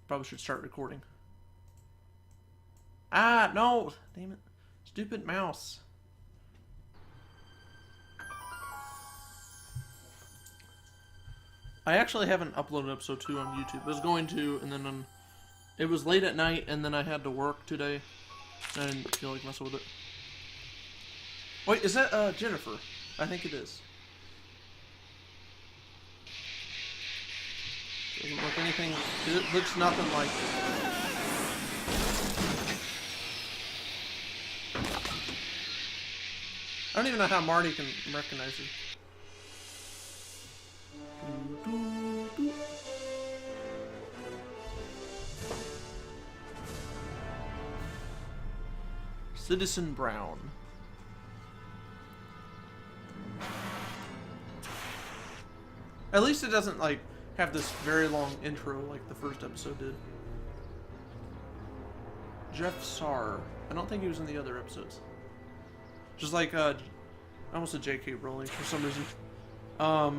Probably should start recording. Ah, no! Damn it. Stupid mouse. I actually haven't uploaded episode 2 on YouTube. I was going to, and then it was late at night, and then I had to work today. I didn't feel like messing with it. Wait, is that Jennifer? I think it is. Doesn't look anything. It looks nothing like it. I don't even know how Marty can recognize her. Citizen Brown. At least it doesn't like have this very long intro like the first episode did. Jeff Sarr. I don't think he was in the other episodes. Just like I almost said J.K. Rowling for some reason. I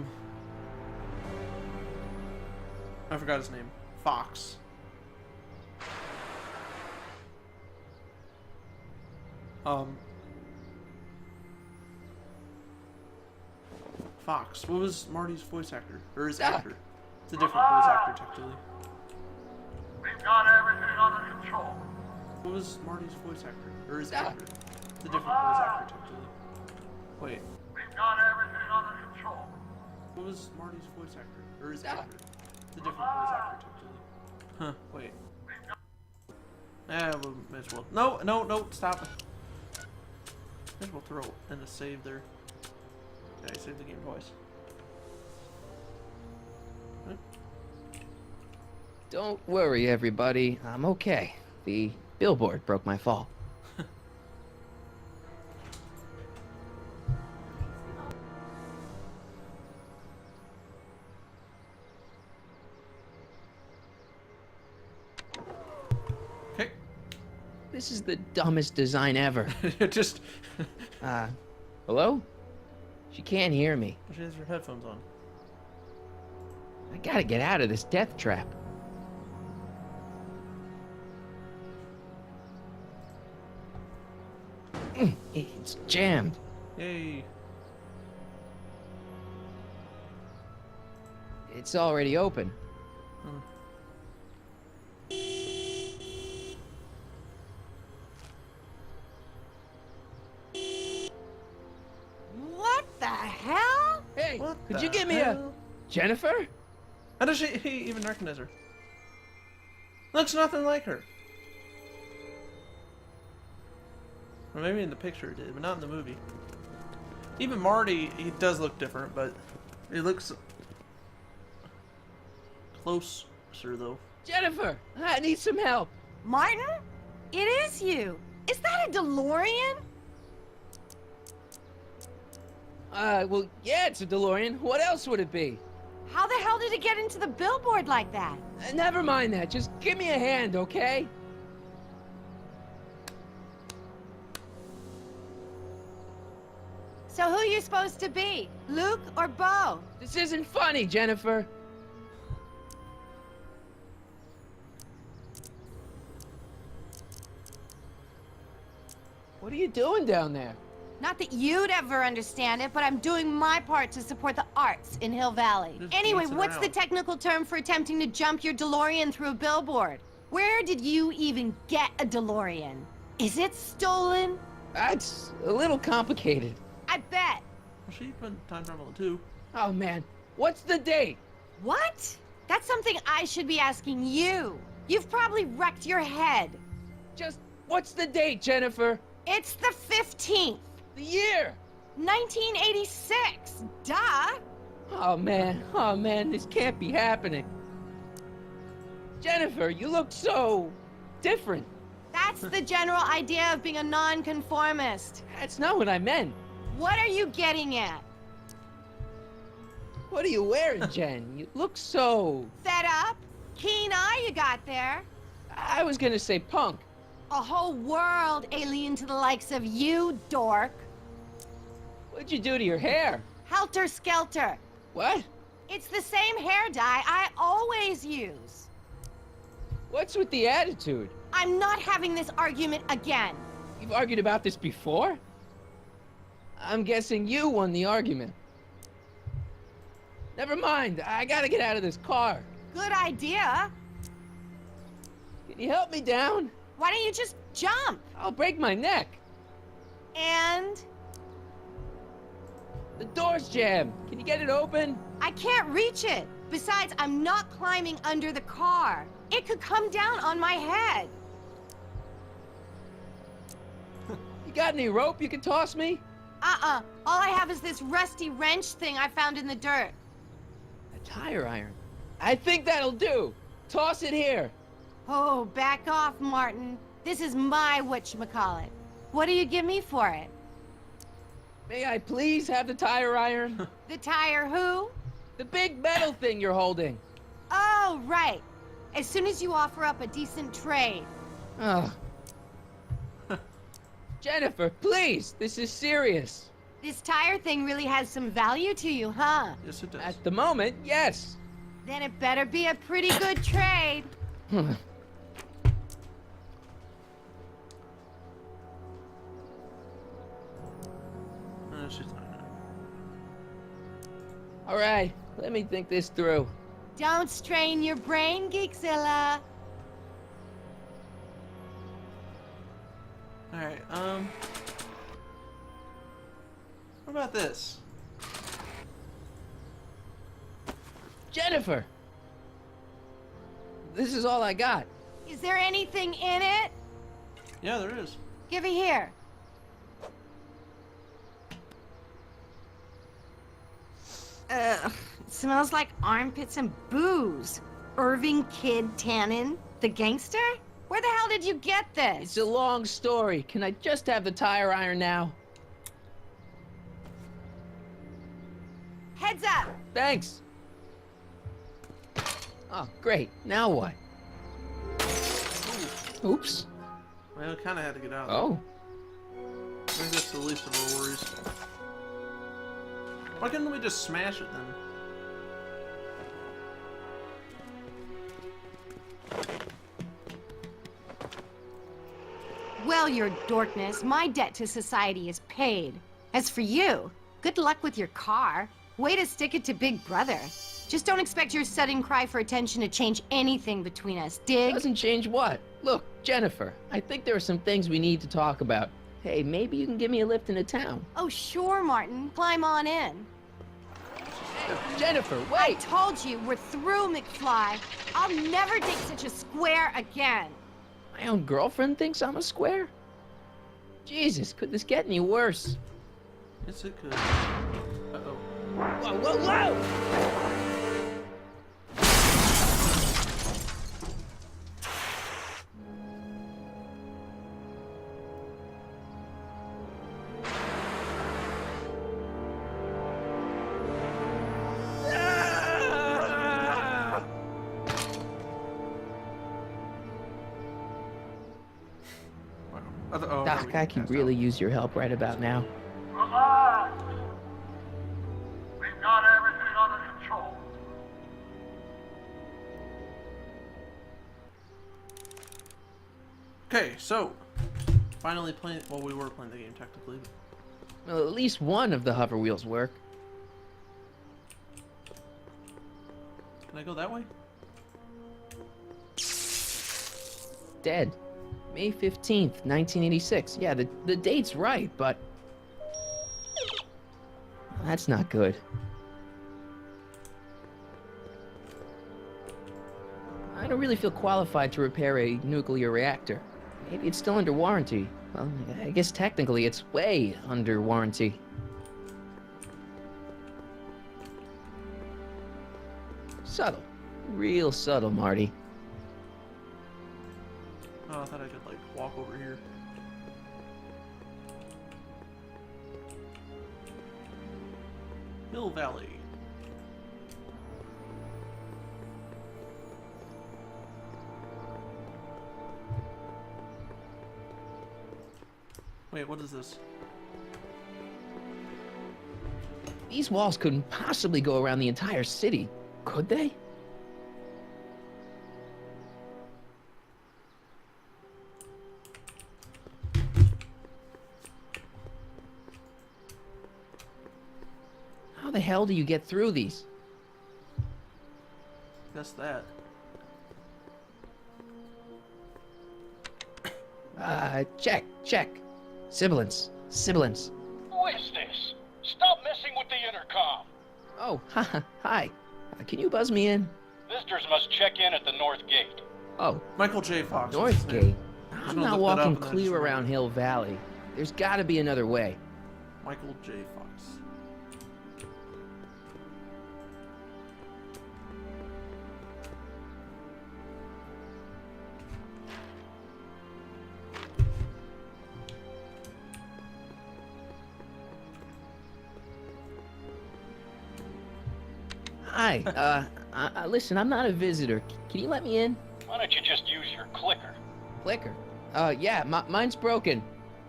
forgot his name. Fox. Fox. What was Marty's voice actor? Or his actor? It's a different voice actor, technically. We've got everything under control. What was Marty's voice actor? Or his actor? It's a different voice actor, technically. Wait. We've got everything under control. What was Marty's voice actor? Or his actor? It's a different voice actor, technically. Huh, wait. We might as well. No, stop. Might as well throw in a save there. Yeah, I saved the game twice. Huh? Don't worry, everybody. I'm okay. The billboard broke my fall. Okay. This is the dumbest design ever. Just... Hello? She can't hear me. She has her headphones on. I gotta get out of this death trap. It's jammed. Yay. It's already open. What the hell? Hey, What could the you give me hell? a... Jennifer? How does he even recognize her? Looks nothing like her. Or maybe in the picture it did, but not in the movie. Even Marty, he does look different, but he looks closer though. Jennifer, I need some help. Martin? It is you. Is that a DeLorean? Well, yeah, it's a DeLorean. What else would it be? How the hell did it get into the billboard like that? Never mind that. Just give me a hand, okay? So who are you supposed to be? Luke or Bo? This isn't funny, Jennifer. What are you doing down there? Not that you'd ever understand it, but I'm doing my part to support the arts in Hill Valley. Just Anyway, dancing what's the around. technical term for attempting to jump your DeLorean through a billboard? Where did you even get a DeLorean? Is it stolen? That's a little complicated. I bet. Well, she went time traveling too. Oh, man. What's the date? What? That's something I should be asking you. You've probably wrecked your head. Just, what's the date, Jennifer? It's the 15th. The year? 1986. Duh. Oh, man, this can't be happening. Jennifer, you look so different. That's the general idea of being a nonconformist. That's not what I meant. What are you getting at? What are you wearing, Jen? You look so... Fed up? Keen eye you got there. I was gonna say punk. A whole world alien to the likes of you, dork. What'd you do to your hair? Helter skelter. What? It's the same hair dye I always use. What's with the attitude? I'm not having this argument again. You've argued about this before? I'm guessing you won the argument. Never mind, I gotta get out of this car. Good idea. Can you help me down? Why don't you just jump? I'll break my neck. And The door's jammed. Can you get it open? I can't reach it. Besides, I'm not climbing under the car. It could come down on my head. You got any rope you can toss me? All I have is this rusty wrench thing I found in the dirt. A tire iron. I think that'll do. Toss it here. Oh, back off, Martin. This is my whatchamacallit. What do you give me for it? May I please have the tire iron? The tire who? The big metal thing you're holding. Oh, right. As soon as you offer up a decent trade. Ugh. Jennifer, please, this is serious. This tire thing really has some value to you, huh? Yes, it does. At the moment, yes. Then it better be a pretty good trade. She's not. All right, let me think this through. Don't strain your brain, Geekzilla. Alright, what about this? Jennifer! This is all I got. Is there anything in it? Yeah, there is. Give it here. Ugh, it smells like armpits and booze. Irving Kid Tannen, the gangster? Where the hell did you get this? It's a long story. Can I just have the tire iron now? Heads up! Thanks. Oh, great. Now what? Oops. Well, I kind of had to get out. Oh. I think that's the least of our worries. Why couldn't we just smash it then? Well, your dorkness, my debt to society is paid. As for you, good luck with your car. Way to stick it to Big Brother. Just don't expect your sudden cry for attention to change anything between us, dig? Doesn't change what? Look, Jennifer, I think there are some things we need to talk about. Hey, maybe you can give me a lift into town. Oh, sure, Martin. Climb on in. Jennifer, I wait! told you, we're through, McFly. I'll never date such a square again. My own girlfriend thinks I'm a square? Jesus, could this get any worse? Yes, it could. Uh-oh. Whoa, whoa, whoa! Oh, Doc, I could really use your help right about now. Relax. We've got everything under control. Okay, so finally playing. Well, we were playing the game technically. But Well, at least one of the hover wheels work. can I go that way? Dead. May 15th, 1986. Yeah, the date's right, but... That's not good. I don't really feel qualified to repair a nuclear reactor. Maybe it's still under warranty. Well, I guess technically it's way under warranty. Subtle. Real subtle, Marty. Oh, I thought I could like walk over here. Hill Valley. Wait, what is this? These walls couldn't possibly go around the entire city, could they? How the hell do you get through these? Guess that. Check. Sibilance. Who is this? Stop messing with the intercom. Oh, hi. Can you buzz me in? Visitors must check in at the north gate. Oh, Micheal J. Fox. North Gate? I'm gonna not look that up walking and then clear just around Hill Valley. There's gotta be another way. Micheal J. Fox. Hi, listen, I'm not a visitor. Can you let me in? Why don't you just use your clicker? Clicker? Yeah, mine's broken.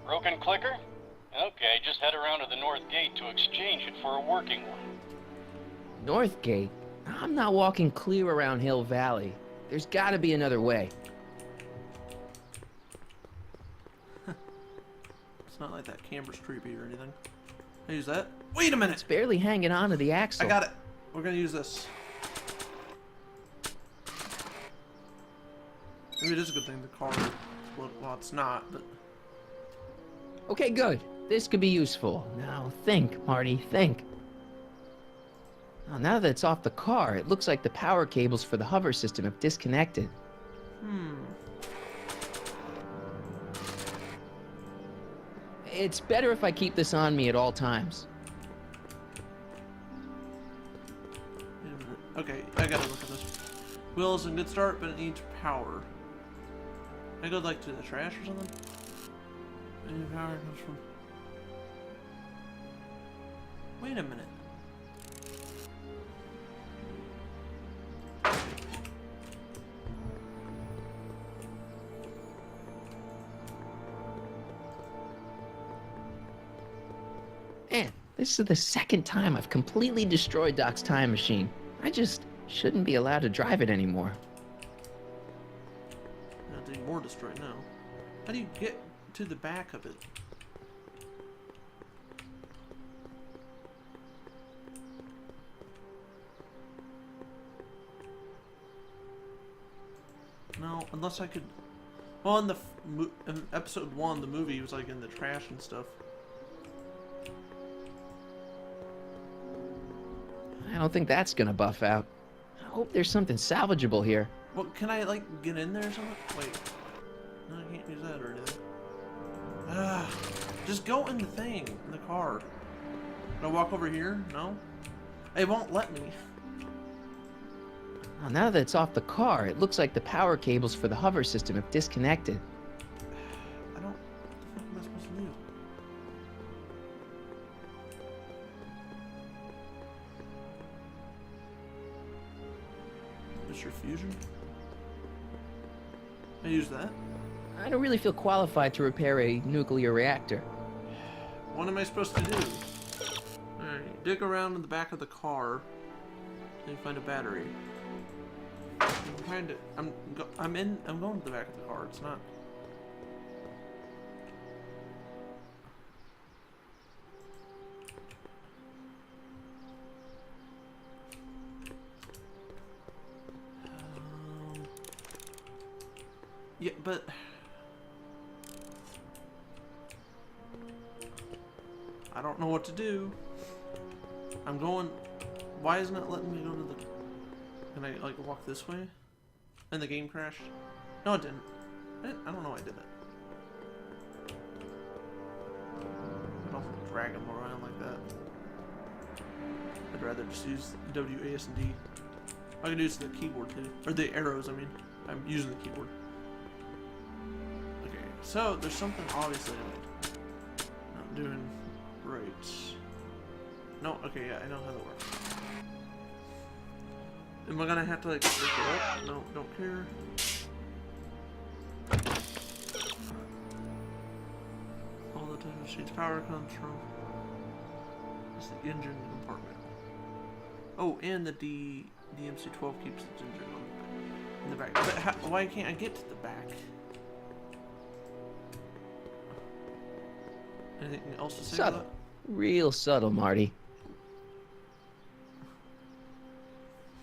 Broken clicker? Okay, just head around to the north gate to exchange it for a working one. North Gate? I'm not walking clear around Hill Valley. There's gotta be another way. It's not like that camera's creepy or anything. I use that. Wait a minute! It's barely hanging on to the axle. I got it. We're gonna use this. Maybe it is a good thing the car. Well, it's not, but. Okay, good. This could be useful. Now think, Marty, think. Now that it's off the car, it looks like the power cables for the hover system have disconnected. It's better if I keep this on me at all times. Wait a minute. Okay, I gotta look at this. Wheel is a good start, but it needs power. Can I go like to the trash or something? Any power comes from. Wait a minute. Man, this is the second time I've completely destroyed Doc's time machine. I just shouldn't be allowed to drive it anymore. Not more destroyed now. How do you get to the back of it? No, unless I could. Well, in the in episode 1, the movie was like in the trash and stuff. I don't think that's gonna buff out. I hope there's something salvageable here. Well, can I like get in there or something? Wait. No, I can't use that or anything. Just go in the thing, in the car. Can I walk over here? No? It won't let me. Well, now that it's off the car, it looks like the power cables for the hover system have disconnected. I don't. What the fuck am I supposed to do? Mr. Fusion? I use that? I don't really feel qualified to repair a nuclear reactor. What am I supposed to do? Alright, dig around in the back of the car and find a battery. I'm trying to. I'm going to the back of the car. It's not. Yeah, but. I don't know what to do. I'm going. Why isn't it letting me go to the? Can I like walk this way? And the game crashed? No, it didn't. I don't know why I did that. I don't drag them around like that. I'd rather just use W, A, S, and D. I can use the keyboard too, or the arrows. I mean, I'm using the keyboard. Okay, so there's something obviously I'm not doing right. No, okay, yeah, I know how that works. Am I gonna have to like lift it up? No, don't care. All the time machine's power comes from it's the engine compartment. Oh, and the DMC-12 keeps its engine on in the back. But why can't I get to the back? Anything else to say about Subtle. that? Real subtle, Marty.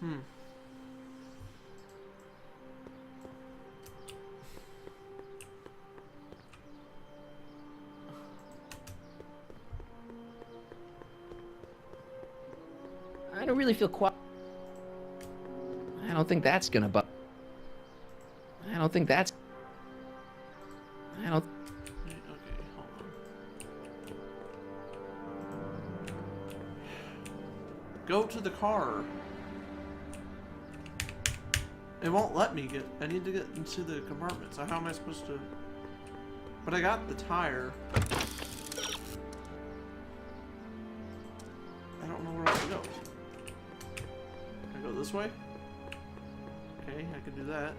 I don't really feel I don't think that's gonna I don't think that's... I don't... Okay, hold on. Go to the car. It won't let me get... I need to get into the compartment. So how am I supposed to... But I got the tire. I don't know where else to go. Can I go this way? Okay, I can do that.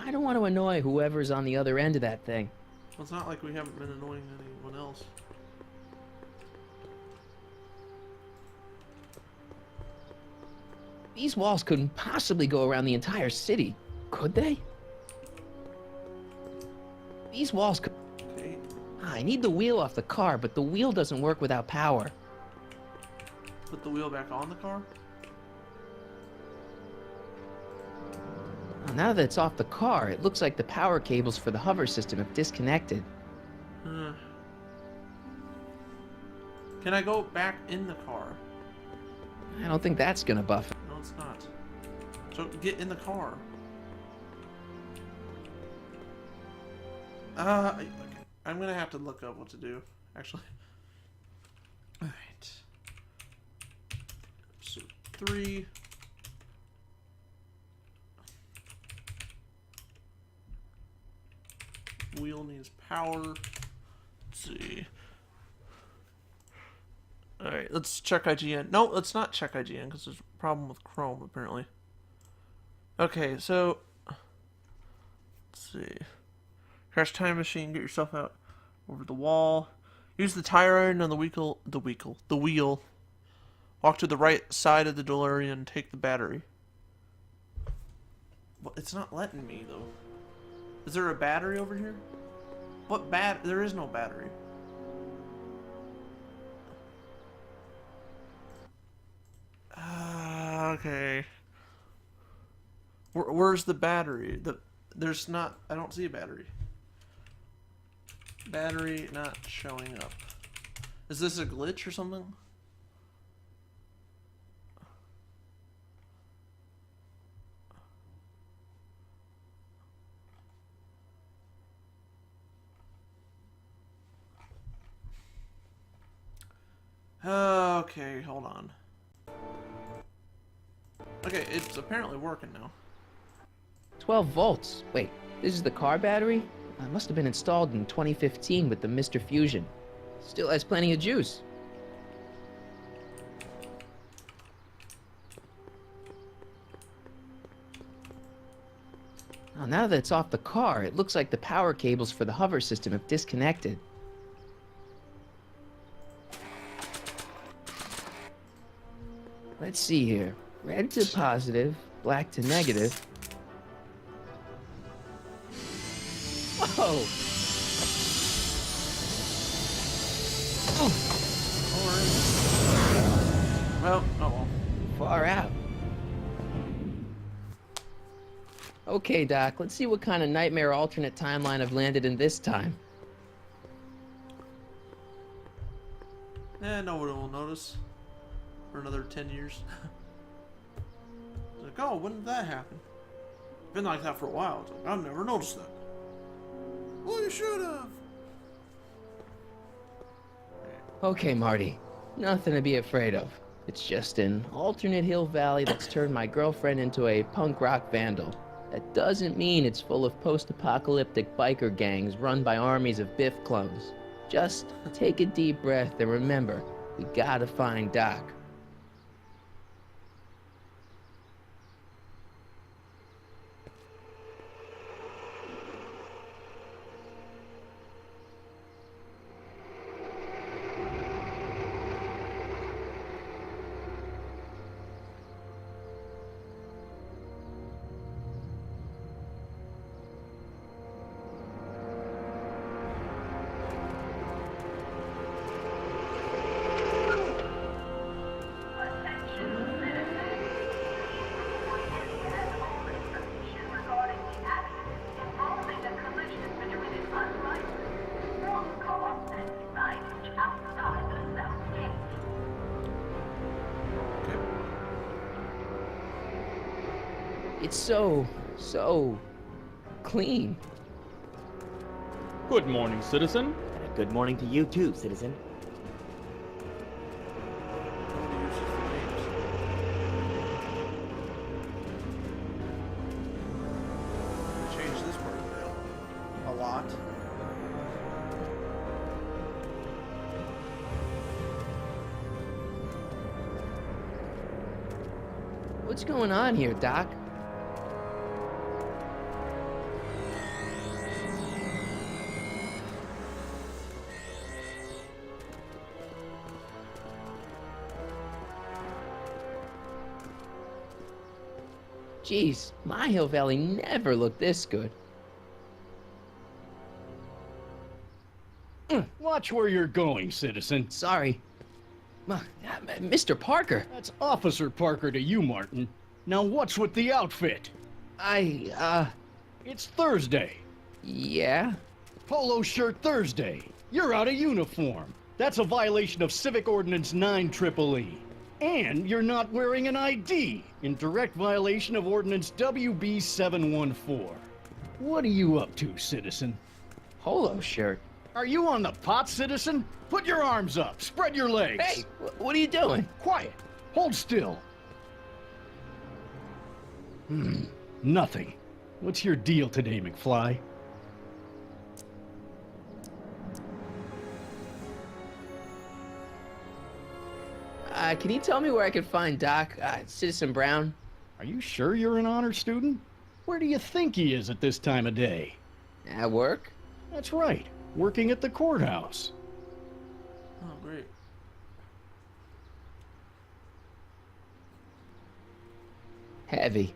I don't want to annoy whoever's on the other end of that thing. Well, it's not like we haven't been annoying anyone else. These walls couldn't possibly go around the entire city, could they? These walls could... Okay. I need the wheel off the car, but the wheel doesn't work without power. Put the wheel back on the car? Well, now that it's off the car, it looks like the power cables for the hover system have disconnected. Can I go back in the car? I don't think that's gonna buff it. No, it's not. So get in the car. Okay. I'm gonna have to look up what to do, actually. Alright. So 3. Wheel needs power. Let's see. Alright, let's check IGN. No, let's not check IGN because there's a problem with Chrome apparently. Okay, so let's see. Crash time machine, get yourself out over the wall. Use the tire iron on the wheel. Walk to the right side of the DeLorean, take the battery. Well, it's not letting me though. Is there a battery over here? What there is no battery. Okay. Where's the battery? There's not. I don't see a battery. Battery not showing up. Is this a glitch or something? Okay, hold on. Okay, it's apparently working now. 12 volts. Wait, this is the car battery? It must have been installed in 2015 with the Mr. Fusion. Still has plenty of juice. Well, now that it's off the car, it looks like the power cables for the hover system have disconnected. Let's see here. Red to positive, black to negative. Whoa! Well, oh well. Far out. Okay, Doc, let's see what kind of nightmare alternate timeline I've landed in this time. No one will notice. For another 10 years. Like, oh, when did that happen? Been like that for a while. It's like, I've never noticed that. Well, you should have. Okay, Marty. Nothing to be afraid of. It's just an alternate hill valley that's turned my girlfriend into a punk rock vandal. That doesn't mean it's full of post-apocalyptic biker gangs run by armies of Biff clones. Just take a deep breath and remember, we gotta find Doc. It's so clean. Good morning, citizen. And a good morning to you too, citizen. Change this part now. A lot. What's going on here, Doc? Jeez, my Hill Valley never looked this good. Watch where you're going, citizen. Sorry. Mr. Parker, That's Officer Parker to you, Martin. Now what's with the outfit? It's Thursday. Yeah? Polo shirt Thursday. You're out of uniform. That's a violation of Civic Ordinance 9EEE. And you're not wearing an ID, in direct violation of Ordinance WB 714. What are you up to, citizen? Polo shirt. Are you on the pot, citizen? Put your arms up. Spread your legs. Hey, what are you doing? Quiet. Hold still. Nothing. What's your deal today, McFly? Can you tell me where I can find Doc, Citizen Brown? Are you sure you're an honor student? Where do you think he is at this time of day? At work? That's right. Working at the courthouse. Oh, great. Heavy.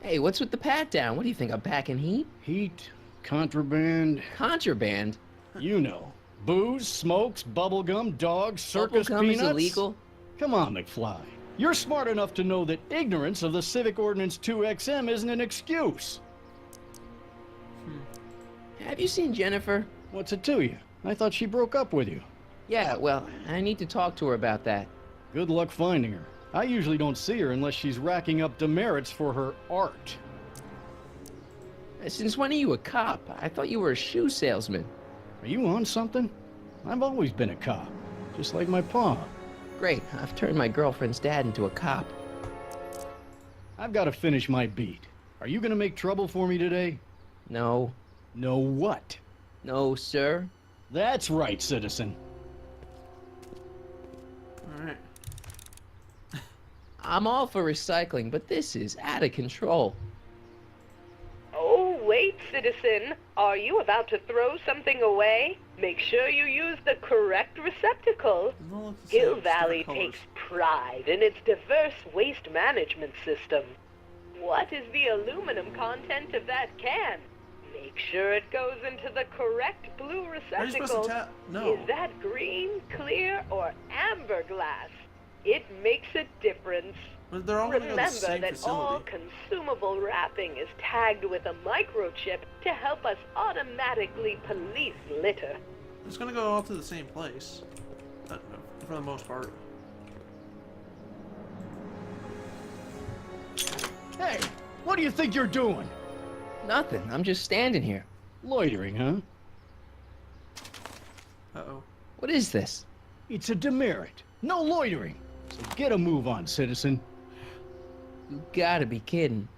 Hey, what's with the pat down? What do you think, I'm packing heat? Heat, contraband, Contraband? you know. Booze, smokes, bubblegum, dogs, circus Bubblegum peanuts. is illegal? Come on, McFly. You're smart enough to know that ignorance of the Civic Ordinance 2XM isn't an excuse. Have you seen Jennifer? What's it to you? I thought she broke up with you. Yeah, well, I need to talk to her about that. Good luck finding her. I usually don't see her unless she's racking up demerits for her art. Since when are you a cop? I thought you were a shoe salesman. Are you on something? I've always been a cop, just like my pa. Great, I've turned my girlfriend's dad into a cop. I've got to finish my beat. Are you gonna make trouble for me today? No. No what? No, sir. That's right, citizen. Alright. I'm all for recycling, but this is out of control. Oh, wait, citizen. Are you about to throw something away? Make sure you use the correct receptacle. Doesn't it look the same, Hill just Valley different colors? takes pride in its diverse waste management system. What is the aluminum content of that can? Make sure it goes into the correct blue Are you supposed to receptacle. tap? No. Is that green, clear, or amber glass? It makes a difference. But they're all going to go to the Remember same that all facility. consumable wrapping is tagged with a microchip to help us automatically police litter. It's going to go all to the same place. For the most part. Hey, what do you think you're doing? Nothing, I'm just standing here. Loitering, huh? Uh-oh. What is this? It's a demerit. No loitering. So get a move on, citizen. You gotta be kidding.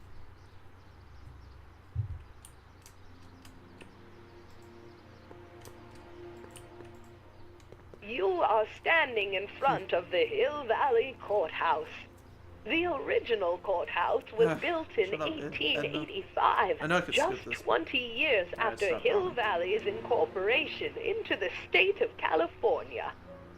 You are standing in front of the Hill Valley Courthouse. The original courthouse was built in shut up, Ed. 1885, I know I could just skip this. 20 years Alright, after stop Hill talking. Valley's incorporation into the state of California.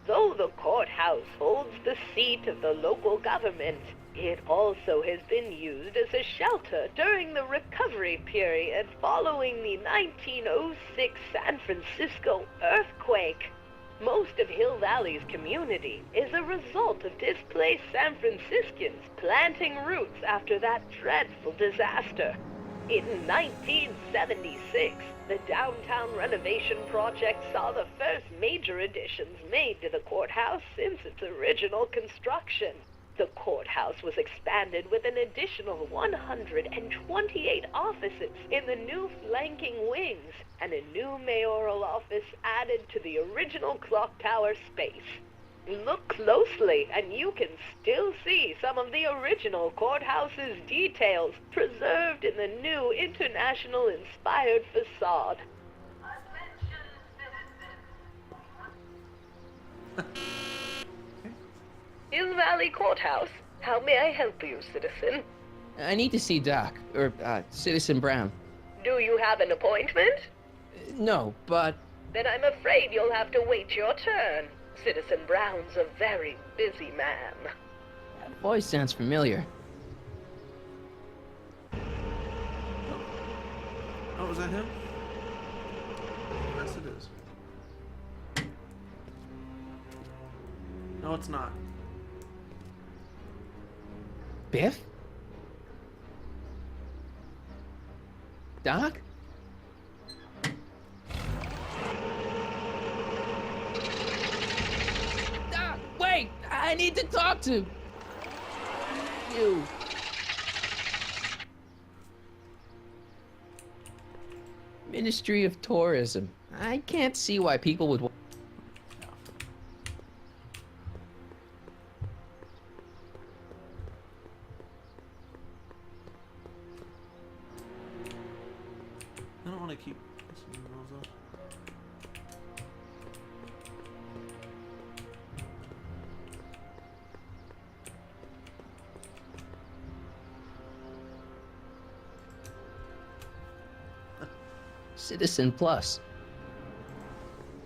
Though the courthouse holds the seat of the local government, it also has been used as a shelter during the recovery period following the 1906 San Francisco earthquake. Most of Hill Valley's community is a result of displaced San Franciscans planting roots after that dreadful disaster. In 1976, the downtown renovation project saw the first major additions made to the courthouse since its original construction. The courthouse was expanded with an additional 128 offices in the new flanking wings, and a new mayoral office added to the original clock tower space. Look closely, and you can still see some of the original courthouse's details preserved in the new international-inspired facade. Hill Valley Courthouse. How may I help you, citizen? I need to see Doc, or Citizen Brown. Do you have an appointment? No, but... Then I'm afraid you'll have to wait your turn. Citizen Brown's a very busy man. That voice sounds familiar. Oh, is that him? Yes, it is. No, it's not. Biff? Doc? Doc, wait! I need to talk to you. Ministry of Tourism. I can't see why people would... I don't want to keep listening to those up. Citizen Plus.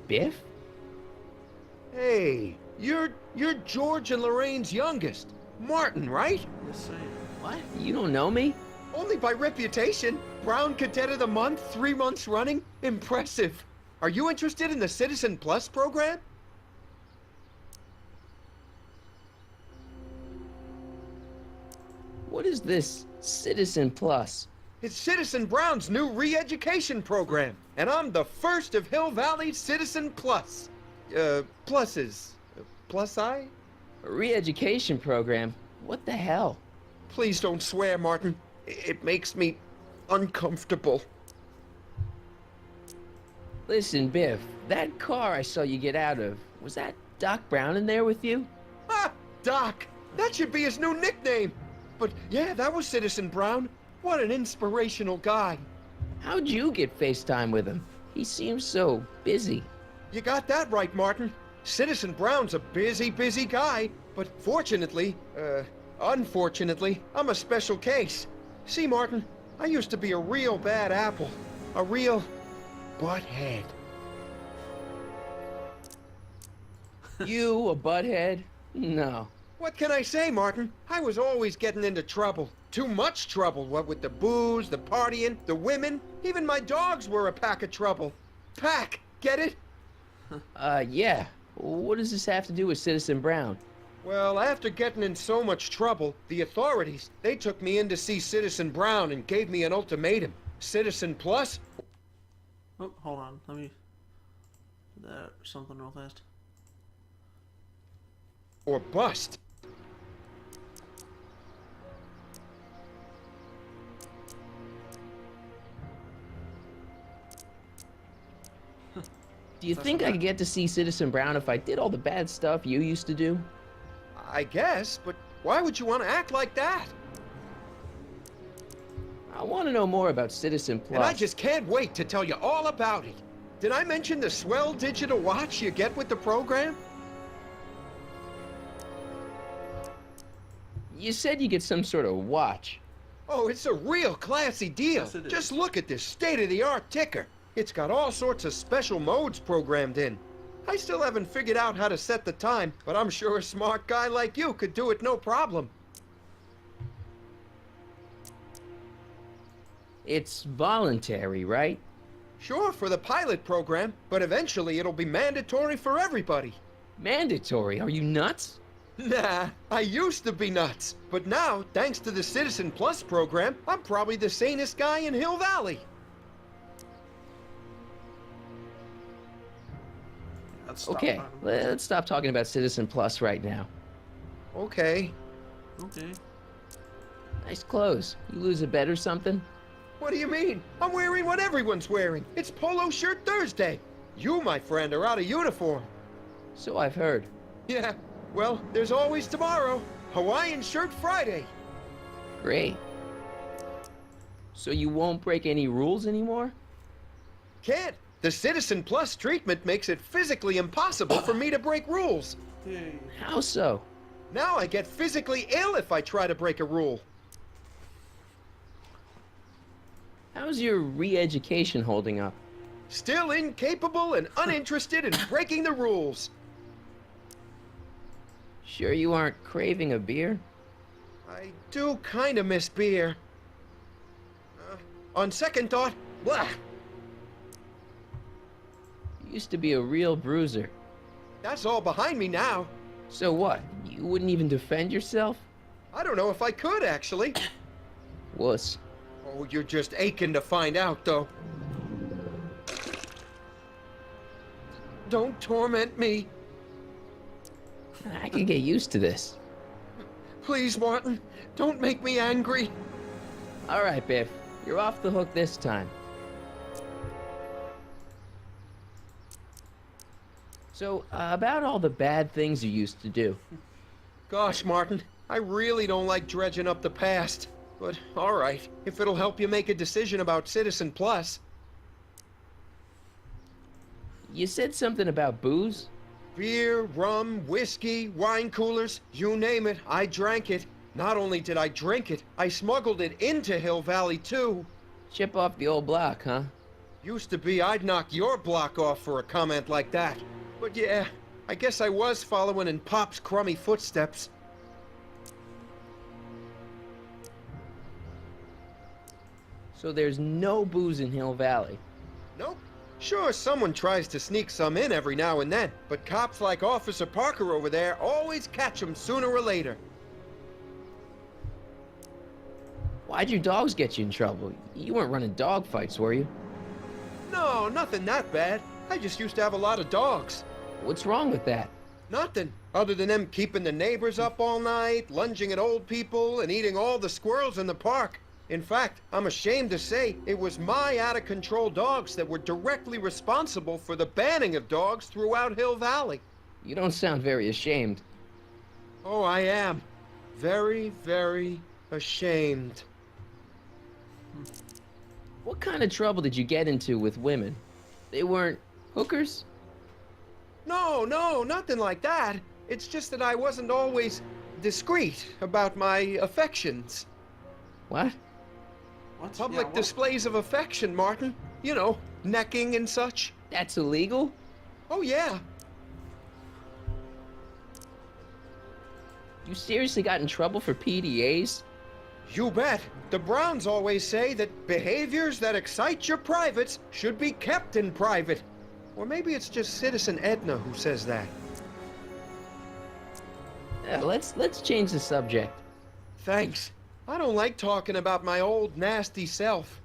Biff? Hey, you're George and Lorraine's youngest. Martin, right? Yes, I am. What? You don't know me? Only by reputation. Brown Cadet of the Month, 3 months running. Impressive. Are you interested in the Citizen Plus program? What is this Citizen Plus? It's Citizen Brown's new re-education program, and I'm the first of Hill Valley's Citizen Plus. Pluses. Plus-I? A re-education program? What the hell? Please don't swear, Martin. It makes me uncomfortable. Listen, Biff, that car I saw you get out of, was that Doc Brown in there with you? Ah, Doc! That should be his new nickname. But yeah, that was Citizen Brown. What an inspirational guy. How'd you get FaceTime with him? He seems so busy. You got that right, Martin. Citizen Brown's a busy guy. But unfortunately, I'm a special case. See, Martin, I used to be a real bad apple. A real butthead. You a butthead? No. What can I say, Martin? I was always getting into trouble. Too much trouble, what with the booze, the partying, the women. Even my dogs were a pack of trouble. Pack, get it? Yeah. What does this have to do with Citizen Brown? Well, after getting in so much trouble, the authorities, they took me in to see Citizen Brown and gave me an ultimatum. Citizen Plus? Oh, hold on. Let me do that or something real fast. Or bust. Do you think I could get to see Citizen Brown if I did all the bad stuff you used to do? I guess, but why would you want to act like that? I want to know more about Citizen Plus. And I just can't wait to tell you all about it. Did I mention the swell digital watch you get with the program? You said you get some sort of watch. Oh, it's a real classy deal. Yes, it is. Just look at this state-of-the-art ticker. It's got all sorts of special modes programmed in. I still haven't figured out how to set the time, but I'm sure a smart guy like you could do it no problem. It's voluntary, right? Sure, for the pilot program, but eventually it'll be mandatory for everybody. Mandatory? Are you nuts? Nah, I used to be nuts. But now, thanks to the Citizen Plus program, I'm probably the sanest guy in Hill Valley. Let's stop Okay, talking. let's stop talking about Citizen Plus right now. Okay. Okay. Nice clothes. You lose a bet or something? What do you mean? I'm wearing what everyone's wearing. It's Polo Shirt Thursday. You, my friend, are out of uniform. So I've heard. Yeah, well, there's always tomorrow. Hawaiian Shirt Friday. Great. So you won't break any rules anymore? Can't. The Citizen Plus treatment makes it physically impossible for me to break rules. Hey. How so? Now I get physically ill if I try to break a rule. How's your re-education holding up? Still incapable and uninterested in breaking the rules. Sure you aren't craving a beer? I do kind of miss beer. On second thought, blah. You used to be a real bruiser. That's all behind me now. So what? You wouldn't even defend yourself? I don't know if I could, actually. Wuss. Oh, you're just aching to find out, though. Don't torment me. I can get used to this. Please, Martin, don't make me angry. All right, Biff. You're off the hook this time. So, about all the bad things you used to do. Gosh, Martin, I really don't like dredging up the past. But, all right, if it'll help you make a decision about Citizen Plus. You said something about booze? Beer, rum, whiskey, wine coolers, you name it, I drank it. Not only did I drink it, I smuggled it into Hill Valley, too. Chip off the old block, huh? Used to be I'd knock your block off for a comment like that. But yeah, I guess I was following in Pop's crummy footsteps. So there's no booze in Hill Valley? Nope. Sure, someone tries to sneak some in every now and then, but cops like Officer Parker over there always catch 'em sooner or later. Why'd your dogs get you in trouble? You weren't running dog fights, were you? No, nothing that bad. I just used to have a lot of dogs. What's wrong with that? Nothing, other than them keeping the neighbors up all night, lunging at old people, and eating all the squirrels in the park. In fact, I'm ashamed to say it was my out-of-control dogs that were directly responsible for the banning of dogs throughout Hill Valley. You don't sound very ashamed. Oh, I am. Very, very ashamed. What kind of trouble did you get into with women? They weren't hookers? No, nothing like that. It's just that I wasn't always discreet about my affections. What? What? Public Yeah, what? displays of affection, Martin. You know, necking and such. That's illegal? Oh, yeah. You seriously got in trouble for PDAs? You bet. The Browns always say that behaviors that excite your privates should be kept in private. Or maybe it's just Citizen Edna who says that. Let's change the subject. Thanks. I don't like talking about my old nasty self.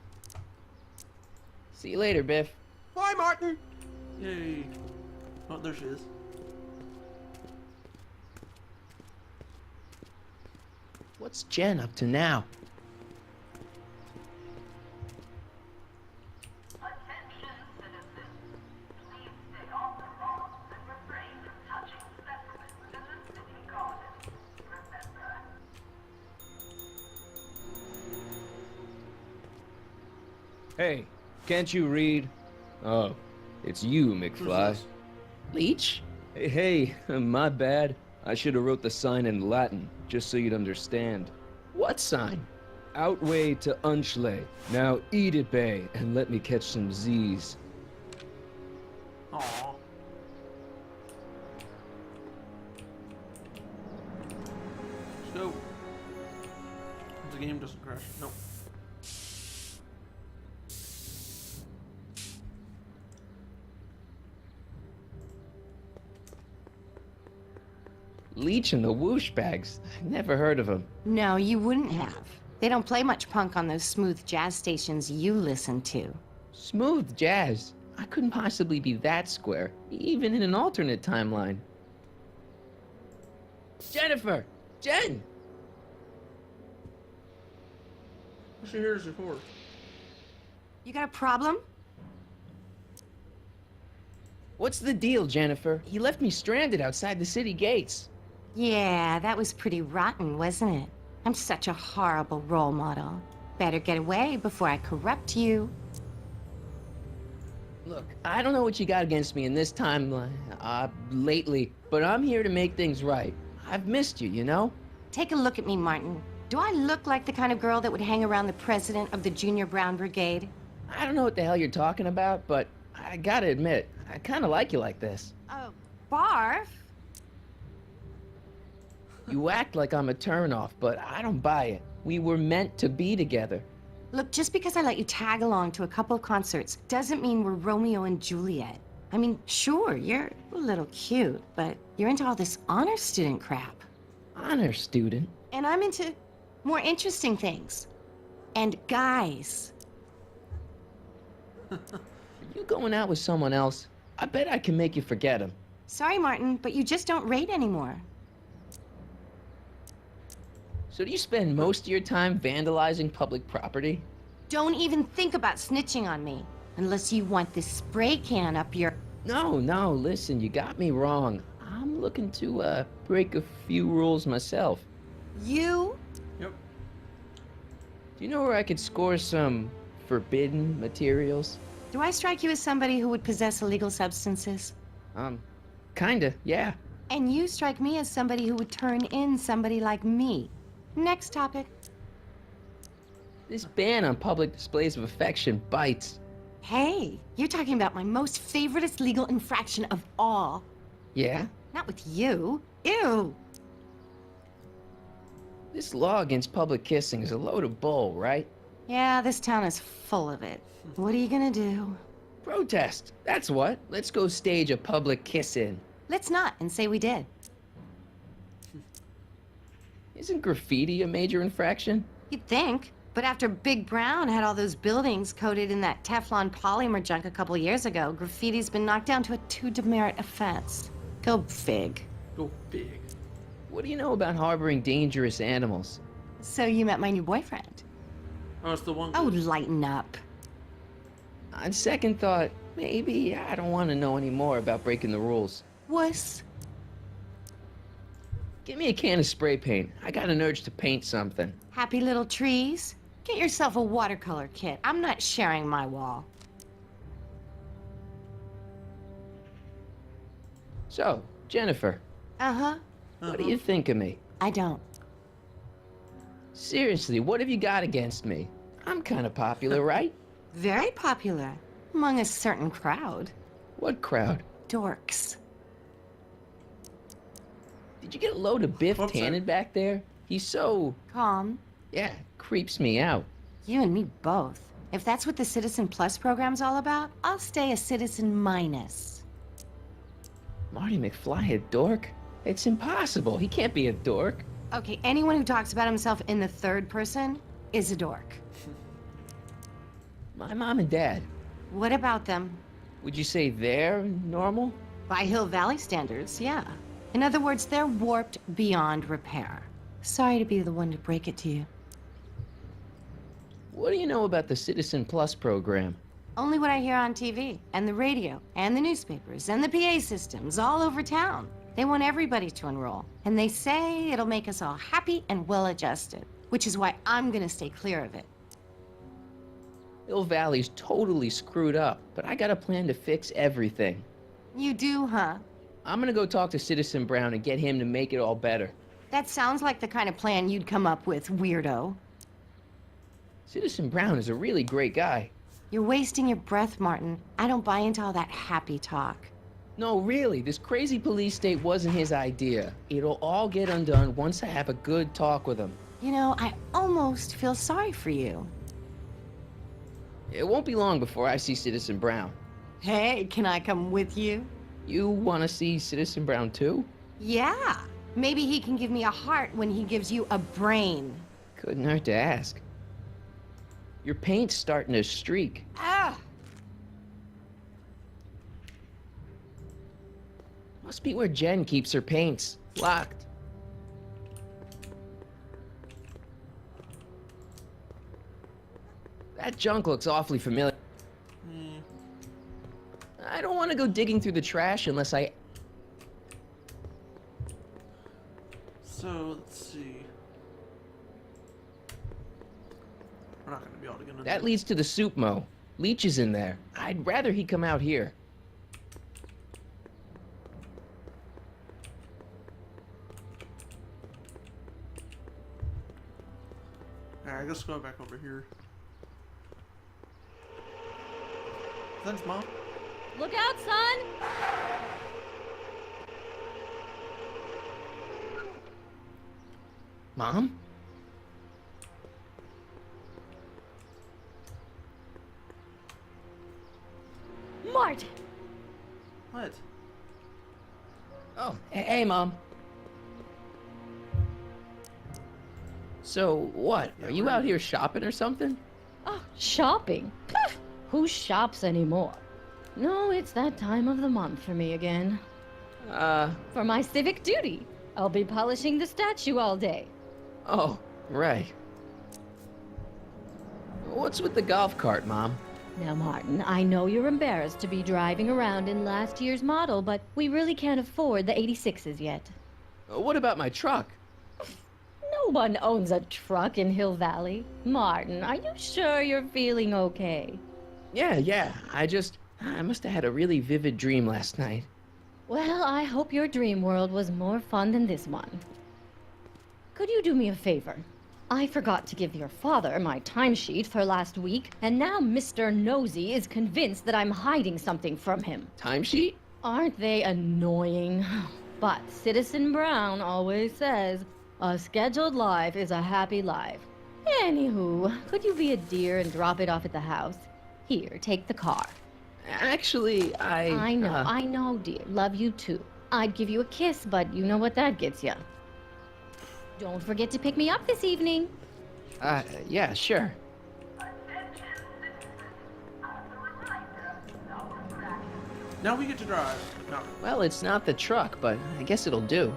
See you later, Biff. Bye, Martin. Yay. Oh, there she is. What's Jen up to now? Attention, citizens. Please stay off the rocks and refrain from touching specimens in the city garden. Remember. Hey, can't you read? Oh, it's you, McFly. this? Leech? Hey, my bad. I should have wrote the sign in Latin, just so you'd understand. What sign? Outway to Unchley. Now eat it, Bay, and let me catch some Z's. Aww. Let's go. The game doesn't crash. Nope. Leech and the Whoosh Bags. Never heard of them. No, you wouldn't have. They don't play much punk on those smooth jazz stations you listen to. Smooth jazz. I couldn't possibly be that square, even in an alternate timeline. Jennifer! Jen! What's she here for? You got a problem? What's the deal, Jennifer? He left me stranded outside the city gates. Yeah, that was pretty rotten, wasn't it? I'm such a horrible role model. Better get away before I corrupt you. Look, I don't know what you got against me in this time, lately, but I'm here to make things right. I've missed you, you know? Take a look at me, Martin. Do I look like the kind of girl that would hang around the president of the Junior Brown Brigade? I don't know what the hell you're talking about, but I gotta admit, I kinda like you like this. Oh, barf? You act like I'm a turnoff, but I don't buy it. We were meant to be together. Look, just because I let you tag along to a couple of concerts doesn't mean we're Romeo and Juliet. I mean, sure, you're a little cute, but you're into all this honor student crap. Honor student? And I'm into more interesting things. And guys. Are you going out with someone else? I bet I can make you forget him. Sorry, Martin, but you just don't rate anymore. So do you spend most of your time vandalizing public property? Don't even think about snitching on me, unless you want this spray can up your... No, listen, you got me wrong. I'm looking to, break a few rules myself. You? Yep. Do you know where I could score some forbidden materials? Do I strike you as somebody who would possess illegal substances? Kinda, yeah. And you strike me as somebody who would turn in somebody like me. Next topic. This ban on public displays of affection bites. Hey, you're talking about my most favoriteest legal infraction of all. Yeah? Not with you. Ew. This law against public kissing is a load of bull, right? Yeah, this town is full of it. What are you gonna do? Protest, that's what. Let's go stage a public kiss-in. Let's not, and say we did. Isn't graffiti a major infraction? You'd think. But after Big Brown had all those buildings coated in that Teflon polymer junk a couple years ago, graffiti's been knocked down to a 2 demerit offense. Go fig. Go big. What do you know about harboring dangerous animals? So you met my new boyfriend. Oh, it's the one. Oh, lighten up. On second thought, maybe I don't want to know any more about breaking the rules. Wuss. Give me a can of spray paint. I got an urge to paint something. Happy little trees? Get yourself a watercolor kit. I'm not sharing my wall. So, Jennifer, Uh-huh. what do you think of me? I don't. Seriously, what have you got against me? I'm kind of popular, right? Very popular. Among a certain crowd. What crowd? Dorks. Did you get a load of Biff Whoops, sorry. Tannen back there? He's so... Calm. yeah, creeps me out. You and me both. If that's what the Citizen Plus program's all about, I'll stay a Citizen Minus. Marty McFly a dork? It's impossible. He can't be a dork. Okay, anyone who talks about himself in the third person is a dork. My mom and dad, What about them? would you say they're normal? By Hill Valley standards, yeah. In other words, they're warped beyond repair. Sorry to be the one to break it to you. What do you know about the Citizen Plus program? Only what I hear on TV, and the radio, and the newspapers, and the PA systems all over town. They want everybody to enroll, and they say it'll make us all happy and well-adjusted, which is why I'm gonna stay clear of it. Hill Valley's totally screwed up, but I got a plan to fix everything. You do, huh? I'm gonna go talk to Citizen Brown and get him to make it all better. That sounds like the kind of plan you'd come up with, weirdo. Citizen Brown is a really great guy. You're wasting your breath, Martin. I don't buy into all that happy talk. No, really, this crazy police state wasn't his idea. It'll all get undone once I have a good talk with him. You know, I almost feel sorry for you. It won't be long before I see Citizen Brown. Hey, can I come with you? You want to see Citizen Brown too? Yeah. Maybe he can give me a heart when he gives you a brain. Couldn't hurt to ask. Your paint's starting to streak. Ah! Must be where Jen keeps her paints. Locked. That junk looks awfully familiar. I don't want to go digging through the trash unless I... So, let's see. We're not going to be able to get into That leads to the soup mo. Leech is in there. I'd rather he come out here. Alright, let's go back over here. Thanks, Mom. Look out, son! Mom? Martin! What? Oh, hey, Mom. So, what? Are you out here shopping or something? Oh, shopping? Pff, who shops anymore? No, it's that time of the month for me again. For my civic duty. I'll be polishing the statue all day. Oh, right. What's with the golf cart, Mom? Now, Martin, I know you're embarrassed to be driving around in last year's model, but we really can't afford the 86s yet. What about my truck? No one owns a truck in Hill Valley. Martin, are you sure you're feeling okay? Yeah. I must have had a really vivid dream last night. Well, I hope your dream world was more fun than this one. Could you do me a favor? I forgot to give your father my timesheet for last week, and now Mr. Nosy is convinced that I'm hiding something from him. Timesheet? Aren't they annoying? But Citizen Brown always says, a scheduled life is a happy life. Anywho, could you be a dear and drop it off at the house? Here, take the car. Actually, I know, dear. Love you too. I'd give you a kiss, but you know what that gets you. Don't forget to pick me up this evening. Yeah, sure. Now we get to drive. No. Well, it's not the truck, but I guess it'll do.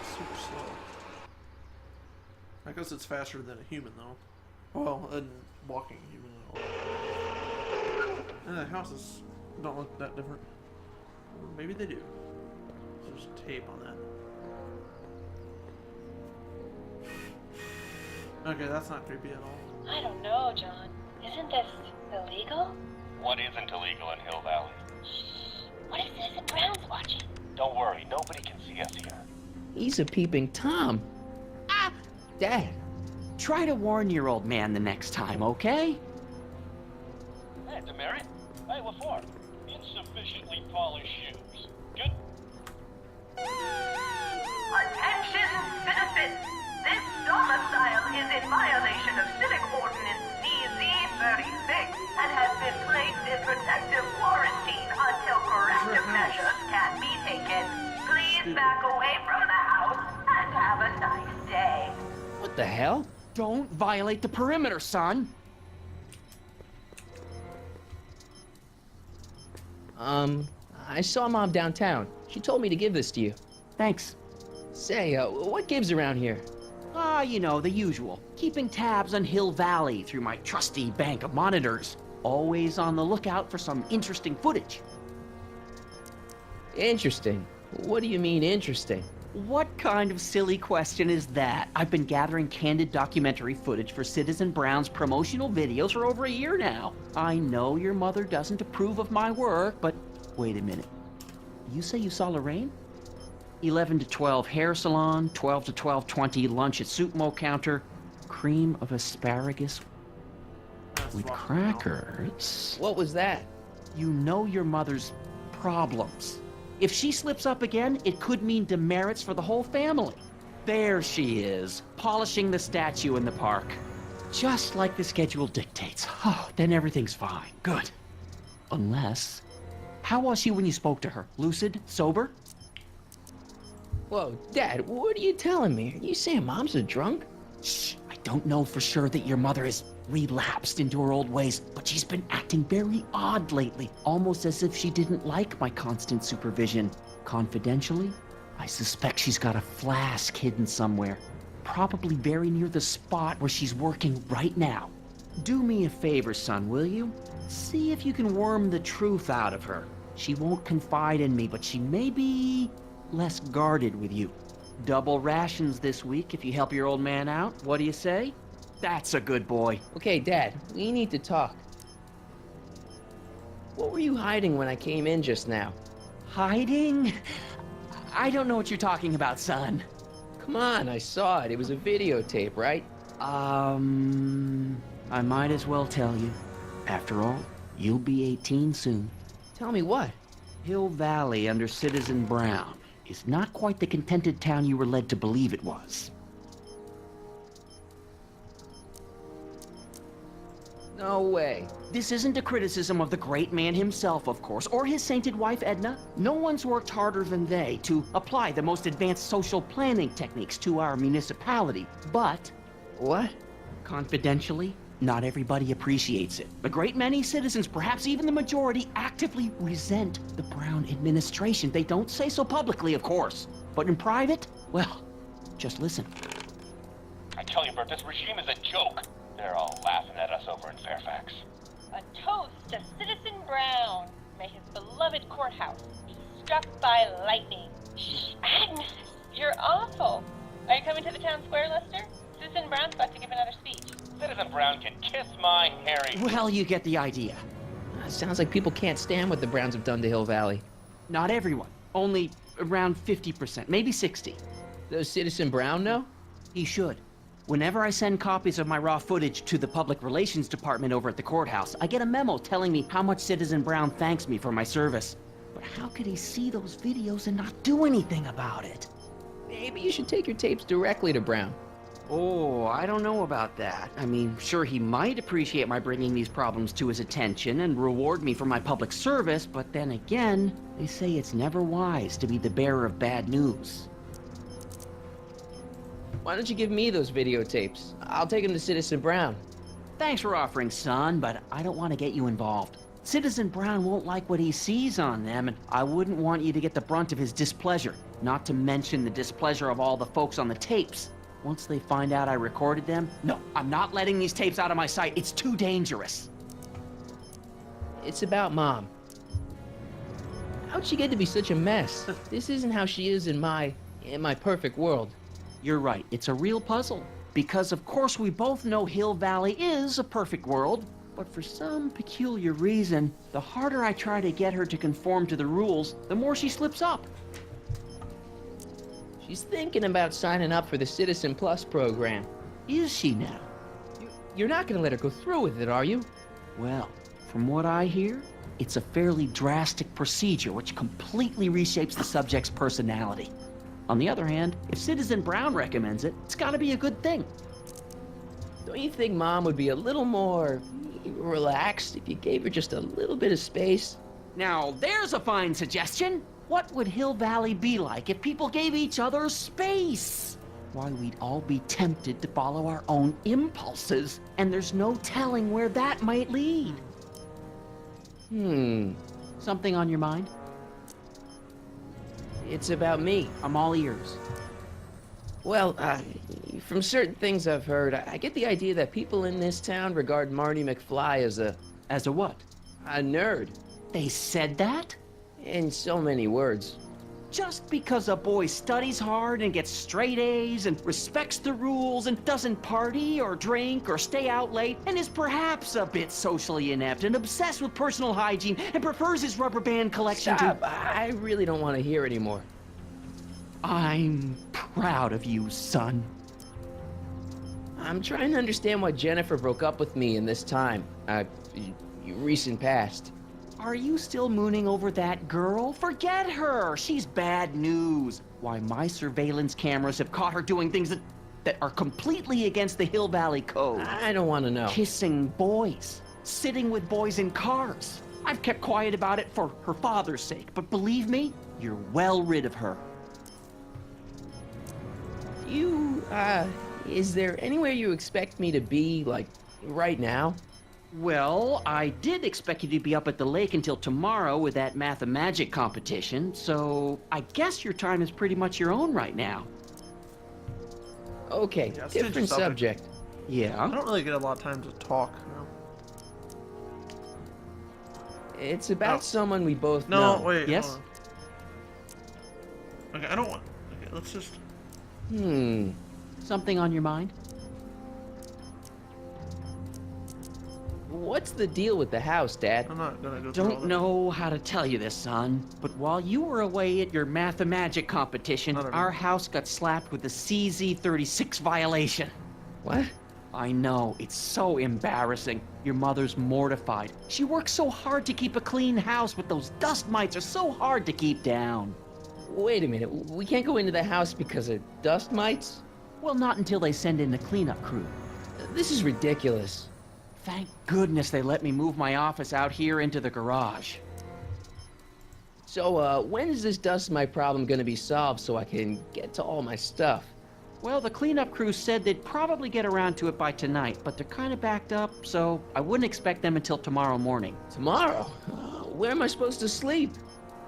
Super slow. I guess it's faster than a human, though. Well, a walking human, though. And the houses don't look that different. Or maybe they do. There's tape on that. Okay, that's not creepy at all. I don't know, John. Isn't this illegal? What isn't illegal in Hill Valley? What if Citizen Brown's watching? Don't worry, nobody can see us here. He's a peeping Tom. Ah! Dad. Try to warn your old man the next time, okay? Hey, Demerit. Hey, what for? Insufficiently polished shoes. Good. Attention, citizens! This domicile is in violation of Civic Ordinance CZ-36 and has been placed in protective quarantine until corrective measures can be taken. Please back away from the house and have a nice day. What the hell? Don't violate the perimeter, son. I saw Mom downtown. She told me to give this to you. Thanks. Say, what gives around here? You know, the usual. Keeping tabs on Hill Valley through my trusty bank of monitors. Always on the lookout for some interesting footage. Interesting. What do you mean, interesting? What kind of silly question is that? I've been gathering candid documentary footage for Citizen Brown's promotional videos for over a year now. I know your mother doesn't approve of my work, but wait a minute. You say you saw Lorraine? 11 to 12 hair salon, 12 to 12:20 lunch at soup mo counter, cream of asparagus with crackers. What was that? You know your mother's problems. If she slips up again, it could mean demerits for the whole family. There she is, polishing the statue in the park. Just like the schedule dictates. Oh, then everything's fine. Good. Unless... How was she when you spoke to her? Lucid? Sober? Whoa, Dad, what are you telling me? Are you saying Mom's a drunk? Shh, I don't know for sure that your mother has relapsed into her old ways, but she's been acting very odd lately, almost as if she didn't like my constant supervision. Confidentially, I suspect she's got a flask hidden somewhere, probably very near the spot where she's working right now. Do me a favor, son, will you? See if you can worm the truth out of her. She won't confide in me, but she may be less guarded with you. Double rations this week if you help your old man out. What do you say? That's a good boy. Okay, Dad, we need to talk. What were you hiding when I came in just now? Hiding? I don't know what you're talking about, son. Come on, I saw it. It was a videotape, right? I might as well tell you. After all, you'll be 18 soon. Tell me what? Hill Valley under Citizen Brown is not quite the contented town you were led to believe it was. No way. This isn't a criticism of the great man himself, of course, or his sainted wife, Edna. No one's worked harder than they to apply the most advanced social planning techniques to our municipality. But... What? Confidentially, not everybody appreciates it. A great many citizens, perhaps even the majority, actively resent the Brown administration. They don't say so publicly, of course. But in private, well, just listen. I tell you, Bert, this regime is a joke. They're all laughing at us over in Fairfax. A toast to Citizen Brown. May his beloved courthouse be struck by lightning. Shh, Agnes, you're awful. Are you coming to the town square, Lester? Citizen Brown's about to give another speech. Citizen Brown can kiss my hairy... Well, you get the idea. Sounds like people can't stand what the Browns have done to Hill Valley. Not everyone. Only around 50%, maybe 60. Does Citizen Brown know? He should. Whenever I send copies of my raw footage to the Public Relations Department over at the courthouse, I get a memo telling me how much Citizen Brown thanks me for my service. But how could he see those videos and not do anything about it? Maybe you should take your tapes directly to Brown. Oh, I don't know about that. I mean, sure, he might appreciate my bringing these problems to his attention and reward me for my public service, but then again, they say it's never wise to be the bearer of bad news. Why don't you give me those videotapes? I'll take them to Citizen Brown. Thanks for offering, son, but I don't want to get you involved. Citizen Brown won't like what he sees on them, and I wouldn't want you to get the brunt of his displeasure, not to mention the displeasure of all the folks on the tapes. Once they find out I recorded them, no, I'm not letting these tapes out of my sight. It's too dangerous. It's about Mom. How'd she get to be such a mess? This isn't how she is in my perfect world. You're right, it's a real puzzle. Because of course we both know Hill Valley is a perfect world, but for some peculiar reason, the harder I try to get her to conform to the rules, the more she slips up. She's thinking about signing up for the Citizen Plus program. Is she now? You're not gonna let her go through with it, are you? Well, from what I hear, it's a fairly drastic procedure which completely reshapes the subject's personality. On the other hand, if Citizen Brown recommends it, it's gotta be a good thing. Don't you think Mom would be a little more relaxed if you gave her just a little bit of space? Now, there's a fine suggestion. What would Hill Valley be like if people gave each other space? Why, we'd all be tempted to follow our own impulses, and there's no telling where that might lead. Something on your mind? It's about me. I'm all ears. Well, from certain things I've heard, I get the idea that people in this town regard Marty McFly as a... As a what? A nerd. They said that? In so many words. Just because a boy studies hard and gets straight A's and respects the rules and doesn't party or drink or stay out late and is perhaps a bit socially inept and obsessed with personal hygiene and prefers his rubber band collection Stop. to... I really don't want to hear anymore. I'm proud of you, son. I'm trying to understand why Jennifer broke up with me in this time. Recent past. Are you still mooning over that girl? Forget her! She's bad news. Why, my surveillance cameras have caught her doing things that are completely against the Hill Valley Code. I don't want to know. Kissing boys. Sitting with boys in cars. I've kept quiet about it for her father's sake, but believe me, you're well rid of her. Is there anywhere you expect me to be, like, right now? Well, I did expect you to be up at the lake until tomorrow with that math-and-magic competition, so I guess your time is pretty much your own right now. Okay, different subject. Yeah? I don't really get a lot of time to talk. It's about Oh. someone we both know. No, wait. Yes? hold on. Okay, I don't want. Okay, let's just. Something on your mind? What's the deal with the house, Dad? I'm not gonna go through all Don't that. know how to tell you this, son, but while you were away at your Mathemagic competition, I don't know. our house got slapped with the CZ36 violation. What? I know, it's so embarrassing. Your mother's mortified. She works so hard to keep a clean house, but those dust mites are so hard to keep down. Wait a minute. We can't go into the house because of dust mites? Well, not until they send in the cleanup crew. This is ridiculous. Thank goodness they let me move my office out here into the garage. So, when is this dust mite problem gonna be solved so I can get to all my stuff? Well, the cleanup crew said they'd probably get around to it by tonight, but they're kind of backed up, so I wouldn't expect them until tomorrow morning. Tomorrow? Where am I supposed to sleep?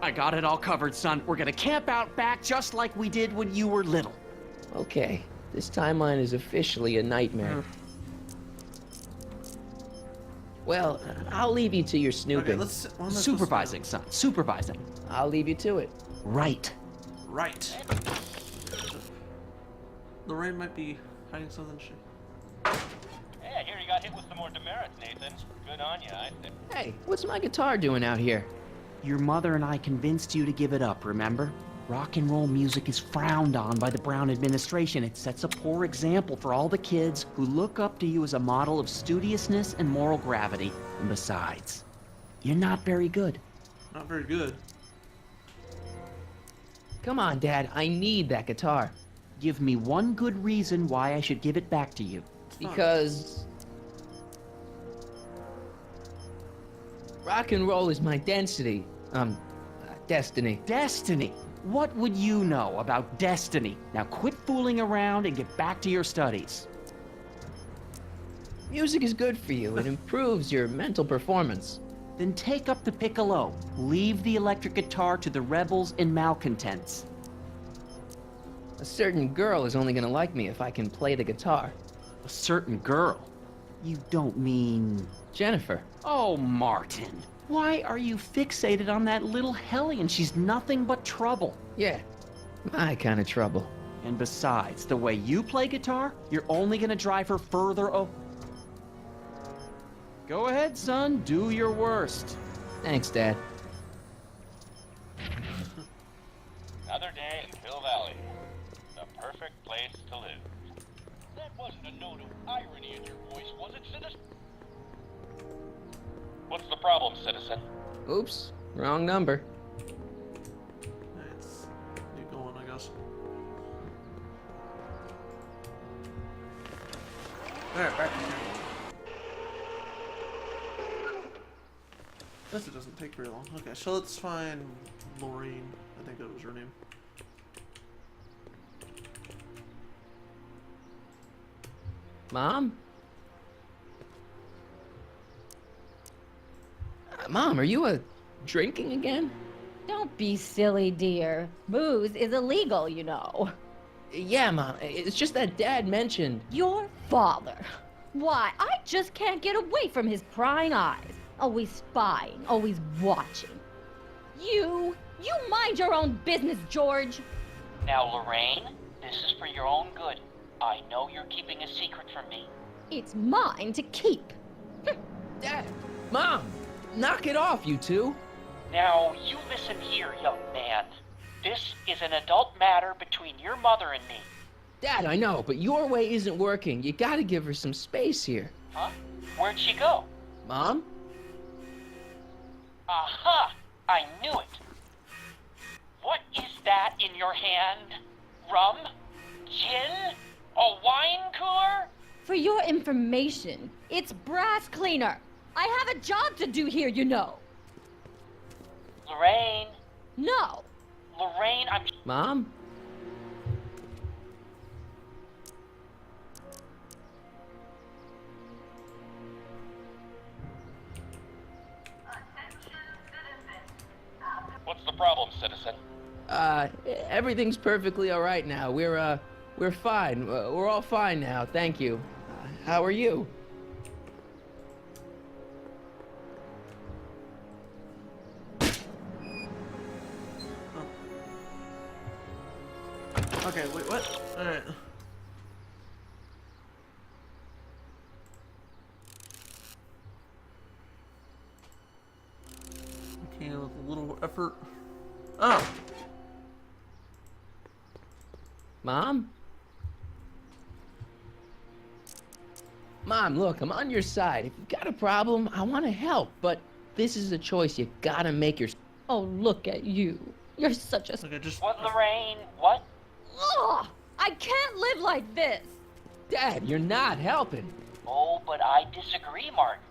I got it all covered, son. We're gonna camp out back just like we did when you were little. Okay, this timeline is officially a nightmare. Well, I'll leave you to your snooping. Okay, let's. what am I supposed to Supervising, son. Supervising. I'll leave you to it. Right. do? Right. Lorraine might be hiding something. Yeah, I hear you got hit with some more demerits, Nathan. Good on you, I think. Hey, what's my guitar doing out here? Your mother and I convinced you to give it up, remember? Rock and roll music is frowned on by the Brown administration. It sets a poor example for all the kids who look up to you as a model of studiousness and moral gravity. And besides, you're not very good. Not very good. Come on, Dad, I need that guitar. Give me one good reason why I should give it back to you. Because... rock and roll is my destiny. Destiny. Destiny! What would you know about destiny? Now quit fooling around and get back to your studies. Music is good for you. It improves your mental performance. Then take up the piccolo. Leave the electric guitar to the rebels and malcontents. A certain girl is only gonna like me if I can play the guitar. A certain girl? You don't mean... Jennifer. Oh, Martin. Why are you fixated on that little hellion? She's nothing but trouble. Yeah, my kind of trouble. And besides, the way you play guitar, you're only gonna drive her further Go ahead, son. Do your worst. Thanks, Dad. Another day in Hill Valley. The perfect place to live. That wasn't a note of irony in your voice, was it, citizen? What's the problem, citizen? Oops, wrong number. Let's keep going, I guess. Alright, back to here. Guess it doesn't take very long. Okay, so let's find Lorraine. I think that was her name. Mom? Mom, are you drinking again? Don't be silly, dear. Booze is illegal, you know. Yeah, Mom. It's just that Dad mentioned... Your father. Why, I just can't get away from his prying eyes. Always spying, always watching. You mind your own business, George. Now, Lorraine, this is for your own good. I know you're keeping a secret from me. It's mine to keep. Dad! Mom! Knock it off, you two! Now, you listen here, young man. This is an adult matter between your mother and me. Dad, I know, but your way isn't working. You gotta give her some space here. Huh? Where'd she go? Mom? Aha! I knew it. What is that in your hand? Rum? Gin? A wine cooler? For your information, it's brass cleaner. I have a job to do here, you know. Lorraine. No. Lorraine, I'm... Mom? What's the problem, citizen? Everything's perfectly all right now. We're fine. We're all fine now, thank you. How are you? Okay, wait, what? Alright. Okay, with a little effort. Oh! Mom? Mom, look, I'm on your side. If you've got a problem, I want to help, but this is a choice you gotta make yourself. Oh, look at you. You're such a... Okay, just... What, Lorraine? What? Ugh! I can't live like this! Dad, you're not helping. Oh, but I disagree, Martin.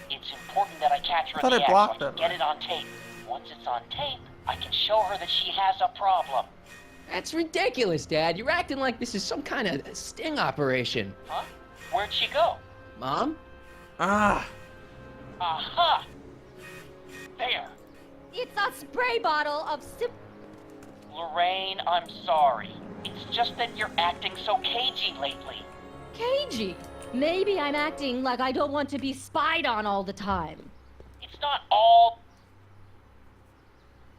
It's important that I catch her I thought in the I act blocked so I can that. get it on tape. Once it's on tape, I can show her that she has a problem. That's ridiculous, Dad. You're acting like this is some kind of sting operation. Huh? Where'd she go? Mom? Ah! Aha! There. It's a spray bottle of Lorraine, I'm sorry. It's just that you're acting so cagey lately. cagey. Maybe I'm acting like I don't want to be spied on all the time. It's not all...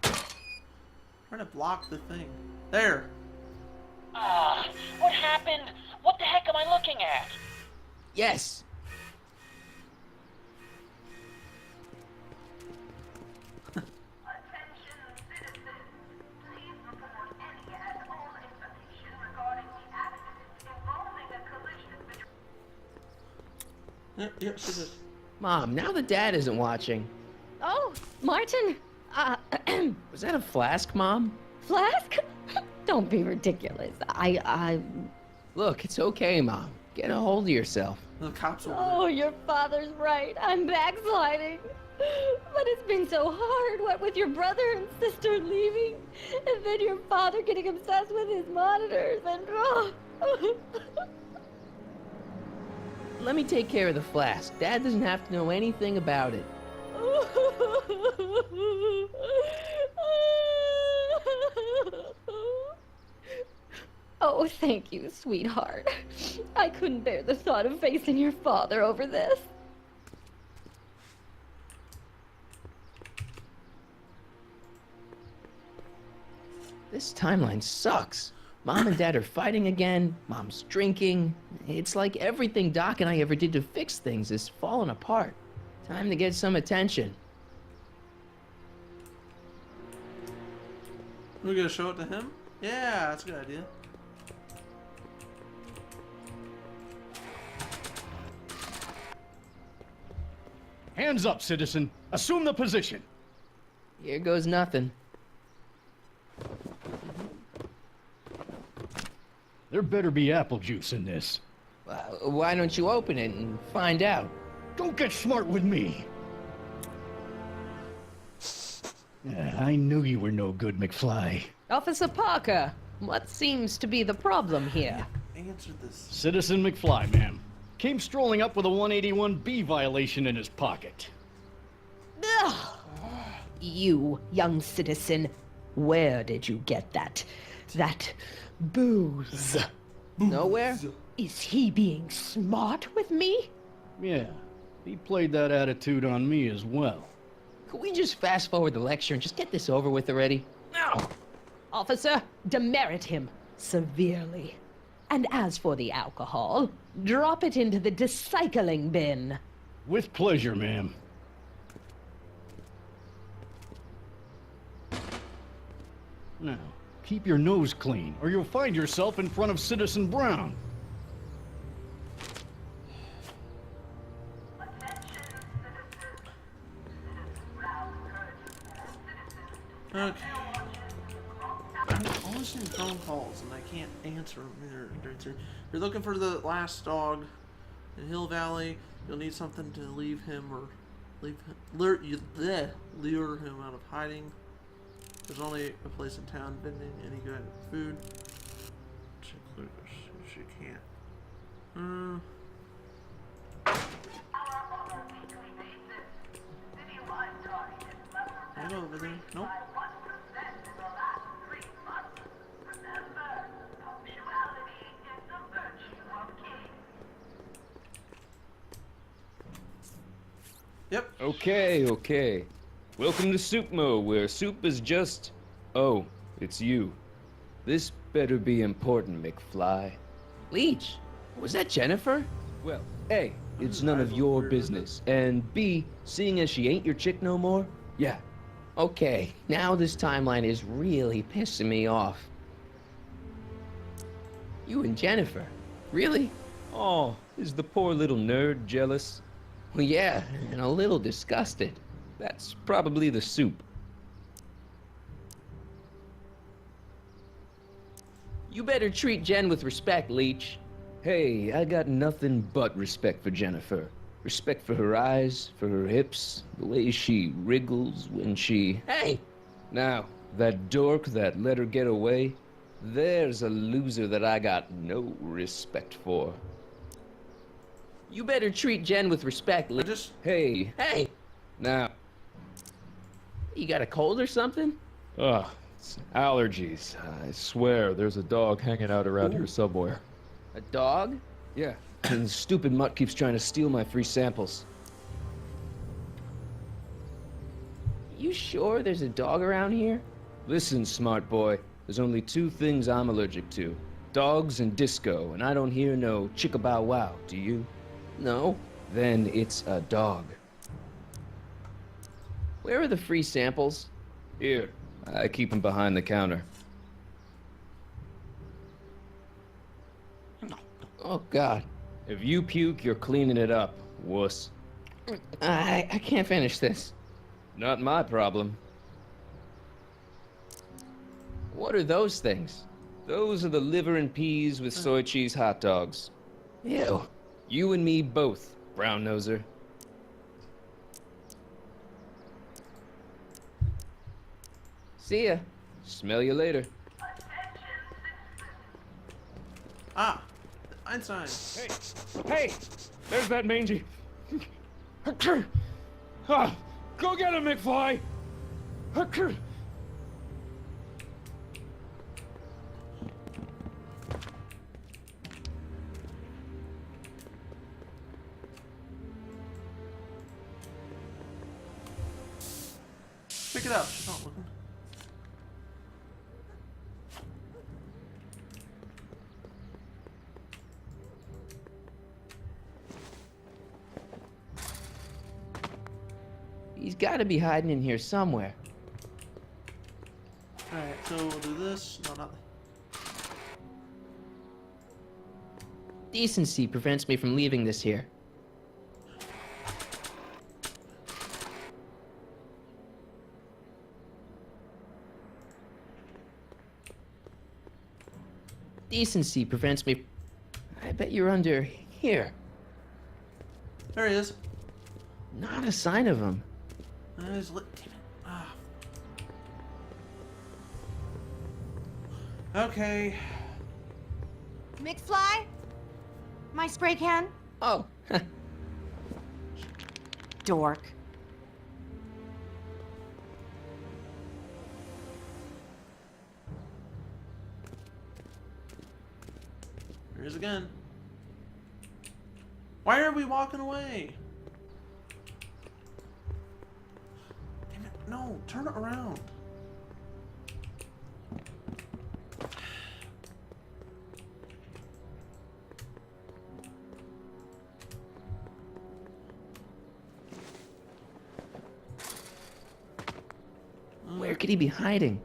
Trying to block the thing. There. Ah, what happened? What the heck am I looking at? Yes. Attention citizens. Please report any and all information regarding the accident involving a collision between... Yep, she did. Mom, now that Dad isn't watching. Oh, Martin. Was that a flask, Mom? Flask? Don't be ridiculous. Look, it's okay, Mom. Get a hold of yourself. The cops over Oh, your father's right. I'm backsliding. But it's been so hard, what with your brother and sister leaving, and then your father getting obsessed with his monitors, and Let me take care of the flask. Dad doesn't have to know anything about it. Oh, thank you, sweetheart. I couldn't bear the thought of facing your father over this. This timeline sucks. Mom and Dad are fighting again. Mom's drinking. It's like everything Doc and I ever did to fix things is falling apart. Time to get some attention. We're gonna show it to him? Yeah, that's a good idea. Hands up, citizen. Assume the position. Here goes nothing. There better be apple juice in this. Why don't you open it and find out? Don't get smart with me. I knew you were no good, McFly. Officer Parker, what seems to be the problem here? Answer this. Citizen McFly, ma'am. Came strolling up with a 181B violation in his pocket. Ugh. You, young citizen, where did you get that booze? Nowhere? Is he being smart with me? Yeah, he played that attitude on me as well. Could we just fast forward the lecture and just get this over with already? No! Officer, demerit him severely. And as for the alcohol, drop it into the recycling bin. With pleasure, ma'am. Now, keep your nose clean, or you'll find yourself in front of Citizen Brown. Okay. I'm always in phone calls and I can't answer them. You're looking for the last dog in Hill Valley. You'll need something to leave him or lure him out of hiding. There's only a place in town vending any good food. Check Lucas. She can't. I go over there. Nope. Yep. Okay. Welcome to Soup Mo, where soup is just... Oh, it's you. This better be important, McFly. Leech, was that Jennifer? Well, A, it's none of your business, and B, seeing as she ain't your chick no more, yeah. Okay, now this timeline is really pissing me off. You and Jennifer? Really? Oh, is the poor little nerd jealous? Well, yeah, and a little disgusted. That's probably the soup. You better treat Jen with respect, Leech. Hey, I got nothing but respect for Jennifer. Respect for her eyes, for her hips, the way she wriggles when she... Hey! Now, that dork that let her get away, there's a loser that I got no respect for. You better treat Jen with respect, Leech. Hey! Hey! Now... You got a cold or something? Ugh, it's allergies. I swear, there's a dog hanging out around here somewhere. A dog? Yeah, and the stupid mutt keeps trying to steal my free samples. You sure there's a dog around here? Listen, smart boy, there's only two things I'm allergic to. Dogs and disco, and I don't hear no chicka-bow-wow, do you? No. Then it's a dog. Where are the free samples? Here, I keep them behind the counter. Oh, God. If you puke, you're cleaning it up, wuss. I can't finish this. Not my problem. What are those things? Those are the liver and peas with soy cheese hot dogs. Ew. You and me both, brown noser. See ya. Smell you later. Ah, Einstein. Hey! There's that mangy. Ah, go get him, McFly! Pick it up. She's not looking. He's got to be hiding in here somewhere. Alright, so we'll do this. No, not. Decency prevents me from leaving this here. Decency prevents me. I bet you're under here. There he is. Not a sign of him. He's lit. Damn it. Ah. Okay. McFly? My spray can? Oh. Dork. Here he is again. Why are we walking away? Damn it. No, turn it around. Where could he be hiding?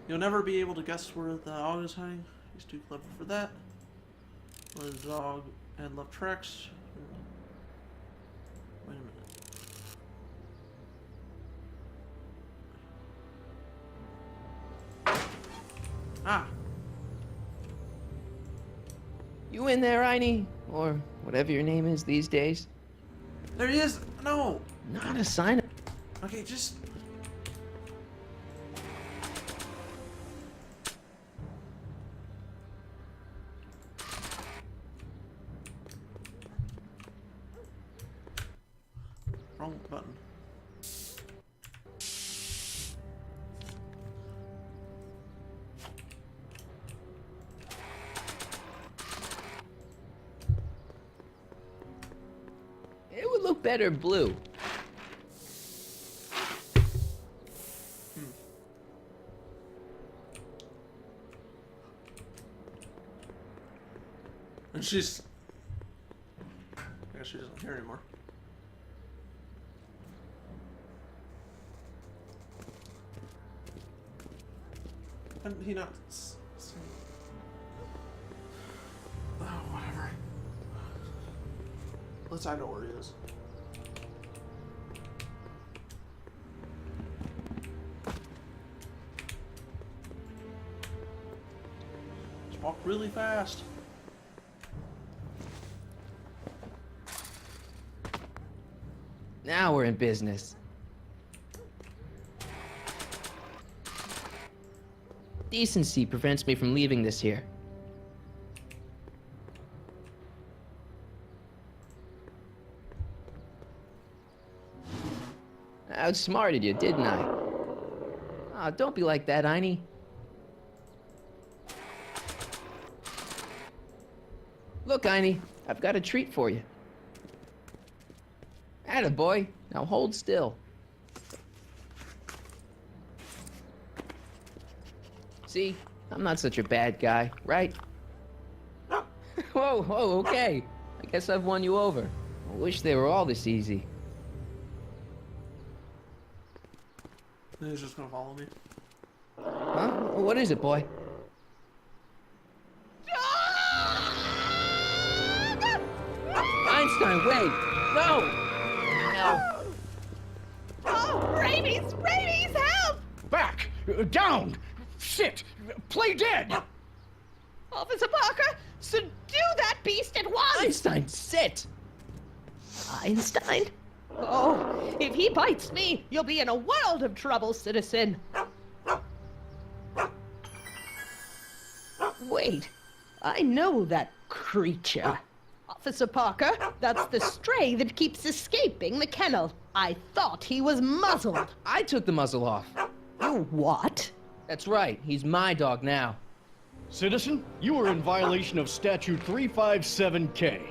You'll never be able to guess where the dog is hiding. He's too clever for that. Let the dog and left tracks. Wait a minute. Ah! You in there, Einie? Or whatever your name is these days? There he is! No! Not a sign of... Okay, just... Wrong button. It would look better blue. And she's... I guess she doesn't care anymore. And he not... Oh, whatever. At least I know where he is. Just walk really fast. Now we're in business. Decency prevents me from leaving this here. I outsmarted you, didn't I? Ah, don't be like that, Einie. Look, Einie, I've got a treat for you. Attaboy, now hold still. See, I'm not such a bad guy, right? Whoa, okay. I guess I've won you over. I wish they were all this easy. He's just gonna follow me. Huh? What is it, boy? Einstein, wait! No! No! Oh, rabies! Rabies, help! Back! Down! Sit! Play dead! Officer Parker, subdue that beast at once! Einstein, sit! Einstein? Oh, if he bites me, you'll be in a world of trouble, citizen. Wait, I know that creature. Officer Parker, that's the stray that keeps escaping the kennel. I thought he was muzzled. I took the muzzle off. You what? That's right, he's my dog now. Citizen, you are in violation of Statute 357K.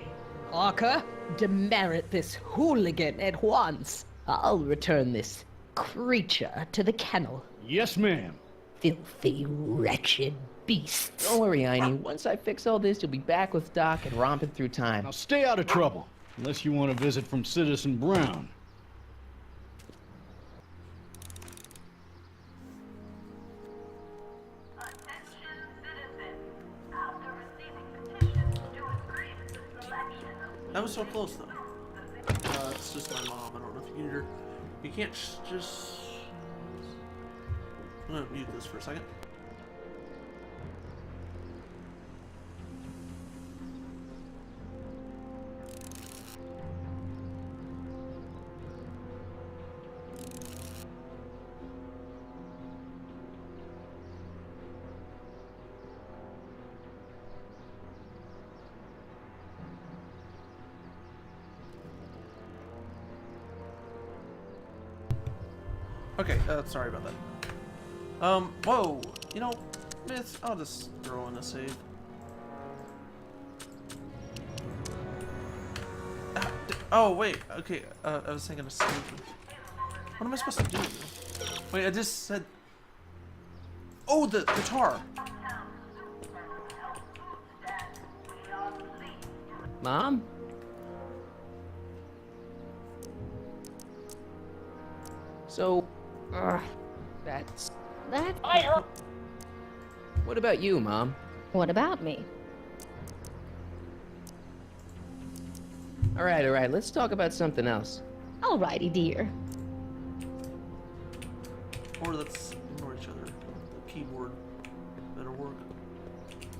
Parker, demerit this hooligan at once. I'll return this creature to the kennel. Yes, ma'am. Filthy, wretched beasts. Don't worry, Einie. Once I fix all this, you'll be back with Doc and romping through time. Now stay out of trouble, unless you want a visit from Citizen Brown. That was so close, though. It's just my mom. I don't know if you can hear. You can't just... I'm gonna mute this for a second. Okay, sorry about that. Whoa, you know, I'll just throw in a save. Oh, wait, okay, I was thinking of save. What am I supposed to do? Wait, I just said... Oh, the guitar! Mom? So, that's... That... What about you, Mom? What about me? All right, let's talk about something else. Alrighty, dear. Or let's ignore each other. The keyboard better work.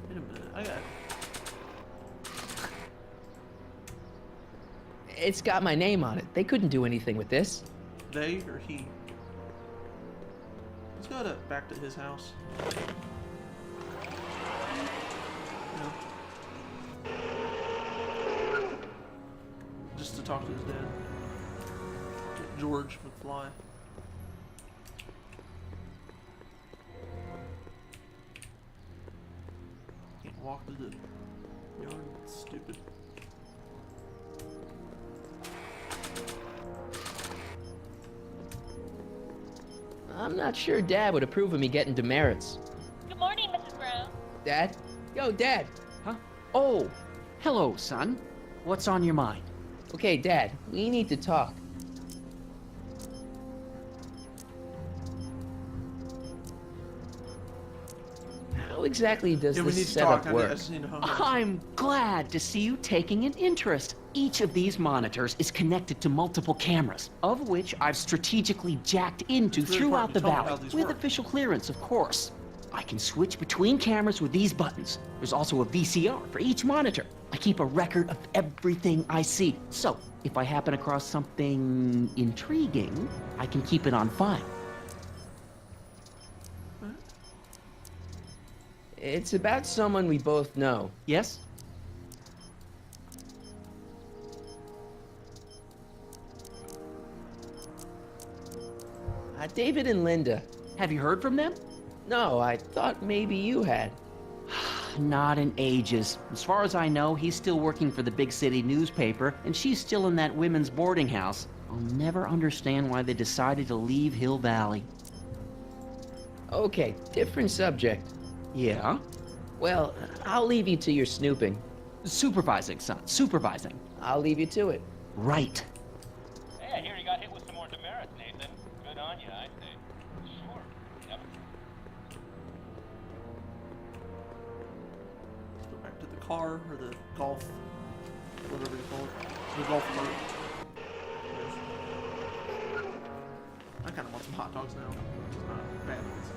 Wait a minute, I got it. It's got my name on it. They couldn't do anything with this. They or he? Let's go back to his house. No. Just to talk to his dad. George McFly. Can't walk to the yard. That's stupid. I'm not sure Dad would approve of me getting demerits. Good morning, Mrs. Brown. Dad? Yo, Dad! Huh? Oh, Hello, son. What's on your mind? Okay, Dad, we need to talk. How exactly does Yeah, we this need to setup talk. work? I just need to know. I'm glad to see you taking an interest. Each of these monitors is connected to multiple cameras, of which I've strategically jacked into It's really throughout the important you tell me valley, how these with work. official clearance, of course. I can switch between cameras with these buttons. There's also a VCR for each monitor. I keep a record of everything I see, so if I happen across something intriguing, I can keep it on file. It's about someone we both know. Yes? David and Linda. Have you heard from them? No, I thought maybe you had. Not in ages. As far as I know, he's still working for the big city newspaper, and she's still in that women's boarding house. I'll never understand why they decided to leave Hill Valley. Okay, different subject. Yeah? Well, I'll leave you to your snooping. Supervising, son. Supervising. I'll leave you to it. Right. Hey, I hear you got hit with some more demerits, Nathan. Good on you, I say. Sure. Yep. Go back to the car or the golf, whatever you call it. The golf cart. I kind of want some hot dogs now. Bad ones.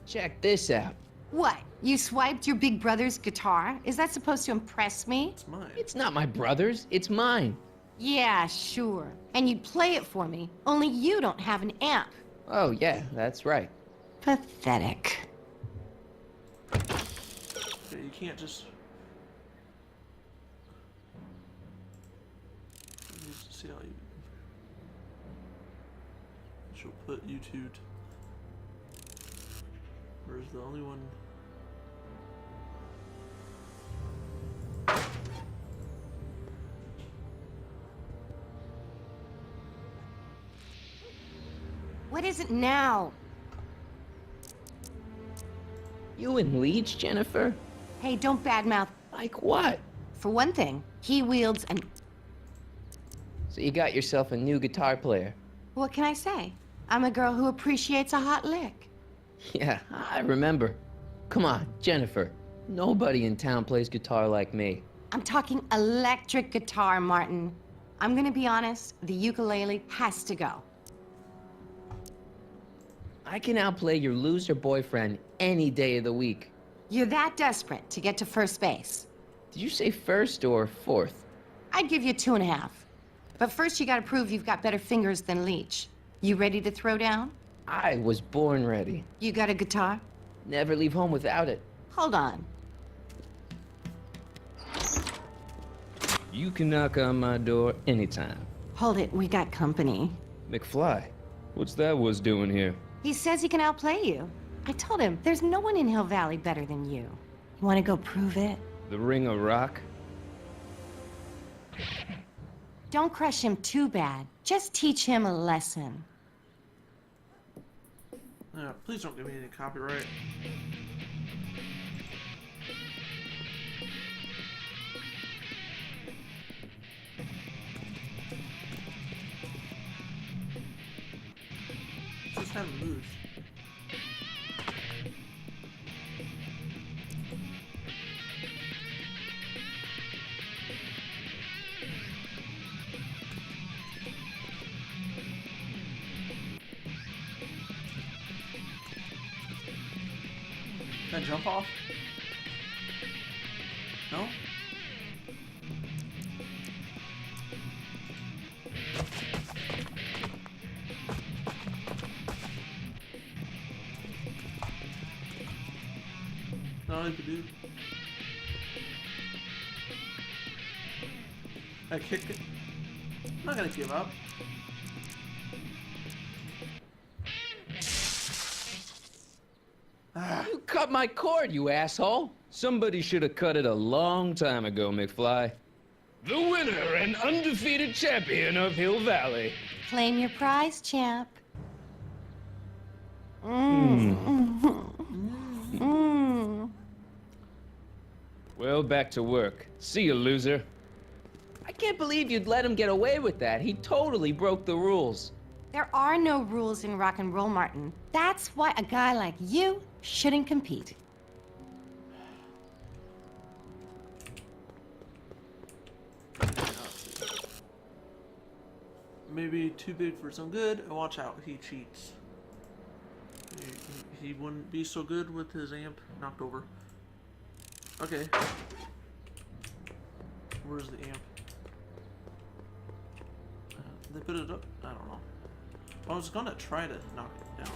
Check this out. What? You swiped your big brother's guitar? Is that supposed to impress me? It's mine. It's not my brother's, it's mine. Yeah, sure. And you'd play it for me, only you don't have an amp. Oh, yeah, that's right. Pathetic. Okay, you can't just. Let's see how you. She'll put you two. Where's the only one? What is it now? You and Leech, Jennifer? Hey, don't badmouth. Like what? For one thing, he wields an... So you got yourself a new guitar player. What can I say? I'm a girl who appreciates a hot lick. Yeah, I remember. Come on, Jennifer. Nobody in town plays guitar like me. I'm talking electric guitar, Martin. I'm gonna be honest, the ukulele has to go. I can outplay your loser boyfriend any day of the week. You're that desperate to get to first base. Did you say first or fourth? I'd give you 2.5. But first you gotta prove you've got better fingers than Leech. You ready to throw down? I was born ready. You got a guitar? Never leave home without it. Hold on. You can knock on my door anytime. Hold it, we got company. McFly, what's that was doing here? He says he can outplay you. I told him, there's no one in Hill Valley better than you. You wanna go prove it? The Ring of Rock? Don't crush him too bad. Just teach him a lesson. Please don't give me any copyright. Just have him lose. Can I jump off? No? No, I could do. I kick it. I'm not gonna give up. You cut my cord, you asshole! Somebody should have cut it a long time ago, McFly. The winner and undefeated champion of Hill Valley. Claim your prize, champ. Well, back to work. See you, loser. I can't believe you'd let him get away with that. He totally broke the rules. There are no rules in rock and roll, Martin. That's why a guy like you shouldn't compete. Maybe too big for some good. Watch out, he cheats. He wouldn't be so good with his amp knocked over. Okay. Where's the amp? They put it up? I don't know. I was gonna try to knock it down.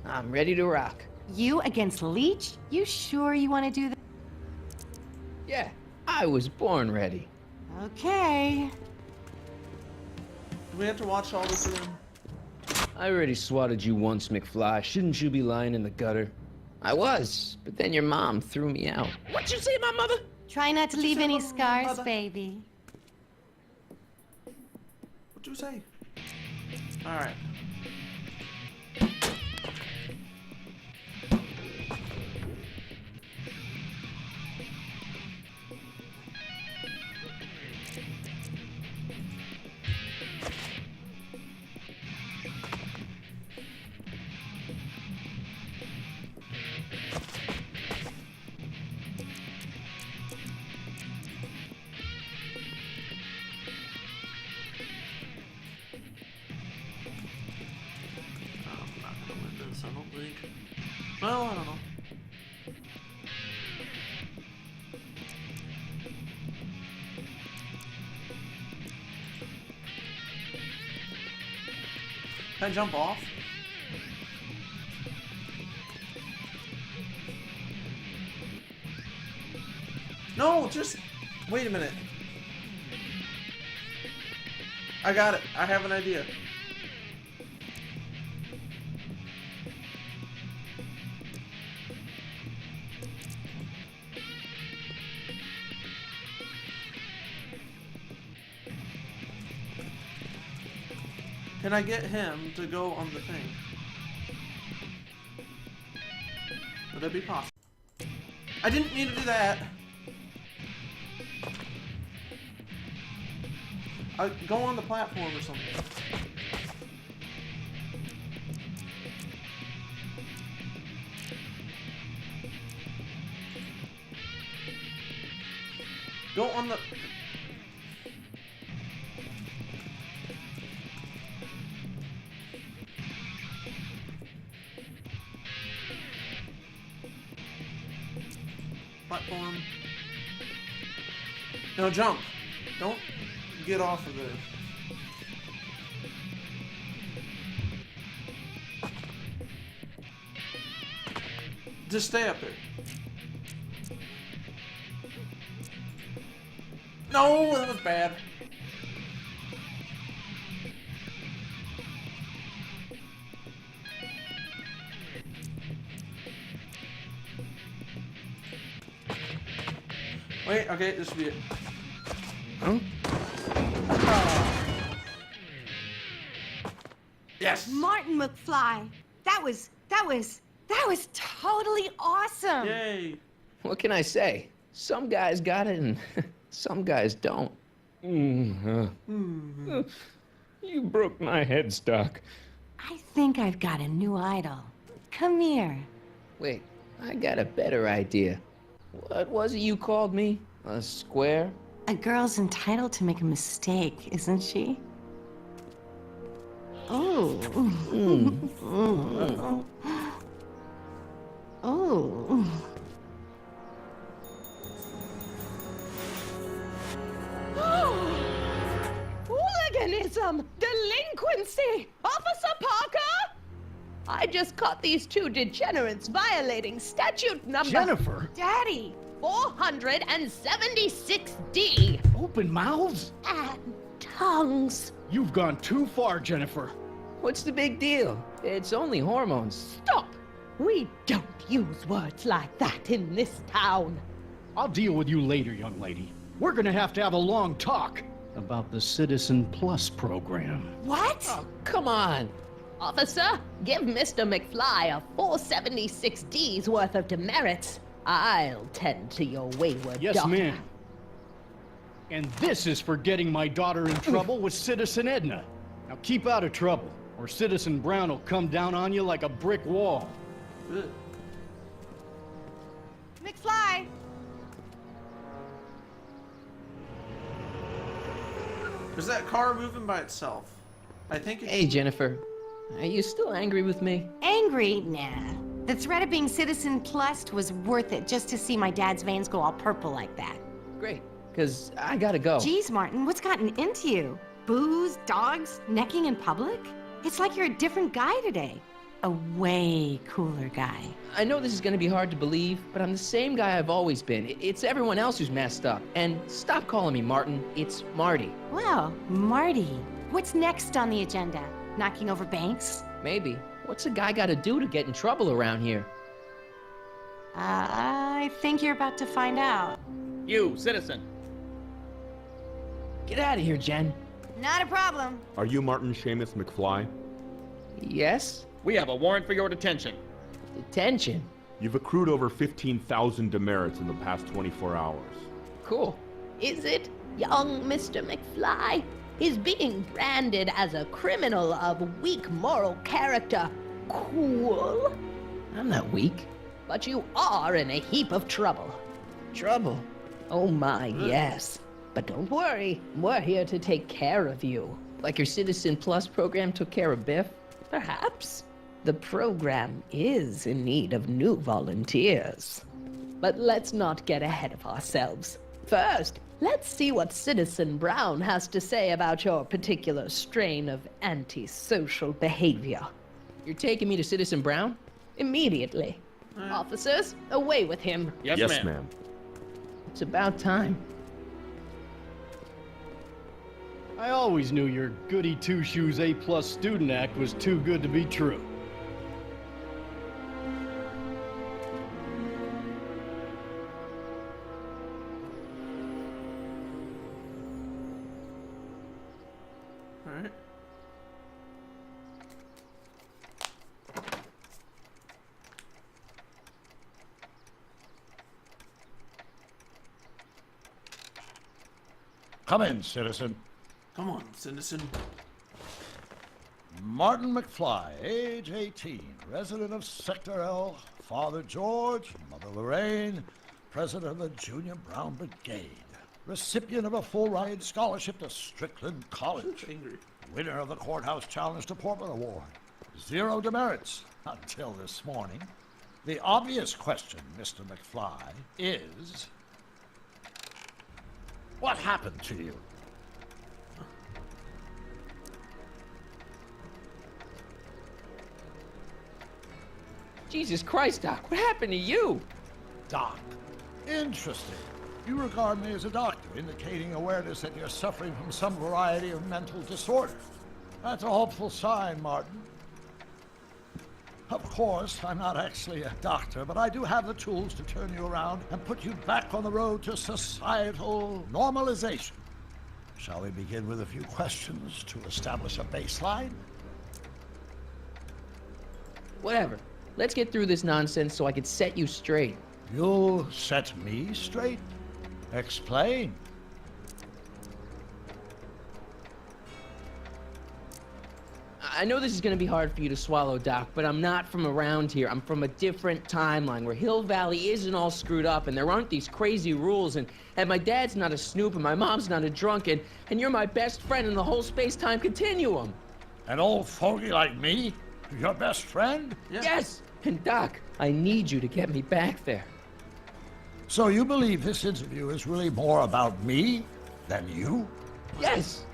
I'm ready to rock. You against Leech? You sure you want to do that? Yeah, I was born ready. Okay. Do we have to watch all this again? I already swatted you once, McFly. Shouldn't you be lying in the gutter? I was, but then your mom threw me out. What'd you say, my mother? Try not to leave any scars, baby. What'd you say? Alright. I don't think. Well, I don't know. Can I jump off? No, just wait a minute. I got it. I have an idea. Can I get him to go on the thing? Would that be possible? I didn't mean to do that! Go on the platform or something. Go on the... platform. No, jump. Don't get off of there. Just stay up there. No, that was bad. Wait, okay, this should be it. Huh? Yes! Martin McFly! That was totally awesome! Yay! What can I say? Some guys got it and some guys don't. You broke my headstock. I think I've got a new idol. Come here. Wait, I got a better idea. What was it you called me? A square? A girl's entitled to make a mistake, isn't she? Oh. Oh. Hooliganism! Delinquency! Officer Parker! I just caught these two degenerates violating statute number... Jennifer! Daddy! 476D! Open mouths? And tongues. You've gone too far, Jennifer. What's the big deal? It's only hormones. Stop! We don't use words like that in this town. I'll deal with you later, young lady. We're gonna have to have a long talk about the Citizen Plus program. What? Oh, come on. Officer, give Mr. McFly a 476D's worth of demerits. I'll tend to your wayward Yes, daughter. ma'am. And this is for getting my daughter in trouble with Citizen Edna. Now keep out of trouble, or Citizen Brown will come down on you like a brick wall. Ugh. McFly! Is that car moving by itself? I think it's... Hey, Jennifer. Are you still angry with me? Angry? Nah. The threat of being Citizen Plus was worth it just to see my dad's veins go all purple like that. Great, because I gotta go. Geez, Martin, what's gotten into you? Booze, dogs, necking in public? It's like you're a different guy today. A way cooler guy. I know this is gonna be hard to believe, but I'm the same guy I've always been. It's everyone else who's messed up. And stop calling me Martin. It's Marty. Well, Marty, what's next on the agenda? Knocking over banks? Maybe. What's a guy gotta do to get in trouble around here? I think you're about to find out. You, citizen. Get out of here, Jen. Not a problem. Are you Martin Seamus McFly? Yes? We have a warrant for your detention. Detention? You've accrued over 15,000 demerits in the past 24 hours. Cool. Is it, young Mr. McFly? Is being branded as a criminal of weak moral character cool? I'm not weak. But you are in a heap of trouble. Trouble? Oh my, yes. But don't worry, we're here to take care of you. Like your Citizen Plus program took care of Biff? Perhaps. The program is in need of new volunteers. But let's not get ahead of ourselves. First, let's see what Citizen Brown has to say about your particular strain of antisocial behavior. You're taking me to Citizen Brown? Immediately. Officers, away with him. Yes, ma'am. It's about time. I always knew your goody two-shoes A+ student act was too good to be true. Alright. Come in, citizen. Come on, citizen. Martin McFly, age 18, resident of Sector L, Father George, Mother Lorraine, president of the Junior Brown Brigade, recipient of a full-ride scholarship to Strickland College, winner of the Courthouse Challenge to Portland Award, 0 demerits until this morning. The obvious question, Mr. McFly, is, what happened to you? Jesus Christ, Doc, what happened to you? Doc. Interesting. You regard me as a doctor, indicating awareness that you're suffering from some variety of mental disorder. That's a hopeful sign, Martin. Of course, I'm not actually a doctor, but I do have the tools to turn you around and put you back on the road to societal normalization. Shall we begin with a few questions to establish a baseline? Whatever. Let's get through this nonsense so I can set you straight. You'll set me straight? Explain. I know this is gonna be hard for you to swallow, Doc, but I'm not from around here. I'm from a different timeline where Hill Valley isn't all screwed up and there aren't these crazy rules and my dad's not a snoop and my mom's not a drunk and you're my best friend in the whole space-time continuum. An old fogey like me? Your best friend? Yeah. Yes! And Doc, I need you to get me back there. So you believe this interview is really more about me than you? Yes!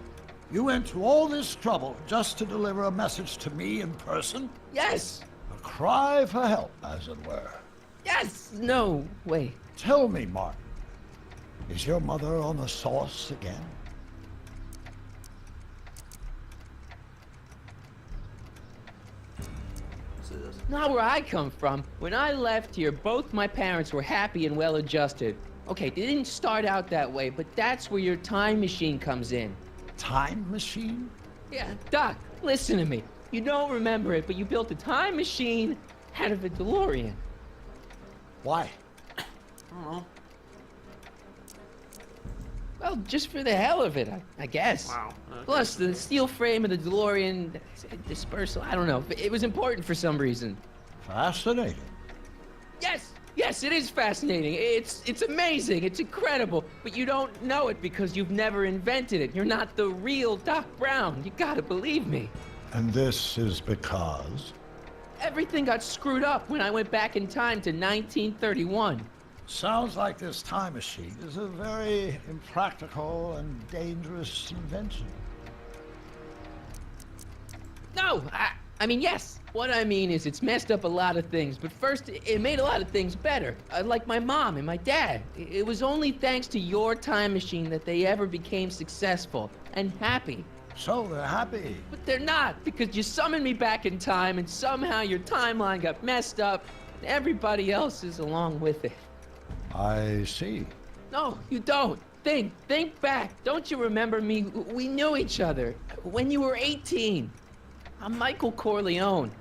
You went to all this trouble just to deliver a message to me in person? Yes! A cry for help, as it were. Yes! No, wait. Tell me, Martin, is your mother on the sauce again? say this. Not where I come from. When I left here, both my parents were happy and well-adjusted. Okay, they didn't start out that way, but that's where your time machine comes in. Time machine? Yeah, Doc, listen to me. You don't remember it, but you built a time machine out of a DeLorean. Why? I don't know. Well, just for the hell of it, I guess. Wow. Okay. Plus, the steel frame of the DeLorean dispersal, I don't know. It was important for some reason. Fascinating. Yes, it is fascinating. It's amazing. It's incredible. But you don't know it because you've never invented it. You're not the real Doc Brown. You gotta believe me. And this is because? Everything got screwed up when I went back in time to 1931. Sounds like this time machine is a very impractical and dangerous invention. No, I mean, yes. What I mean is it's messed up a lot of things, but first, it made a lot of things better. Like my mom and my dad. It was only thanks to your time machine that they ever became successful and happy. So they're happy. But they're not, because you summoned me back in time, and somehow your timeline got messed up, and everybody else is along with it. I see. No, you don't. Think back. Don't you remember me? We knew each other when you were 18. I'm Michael Corleone.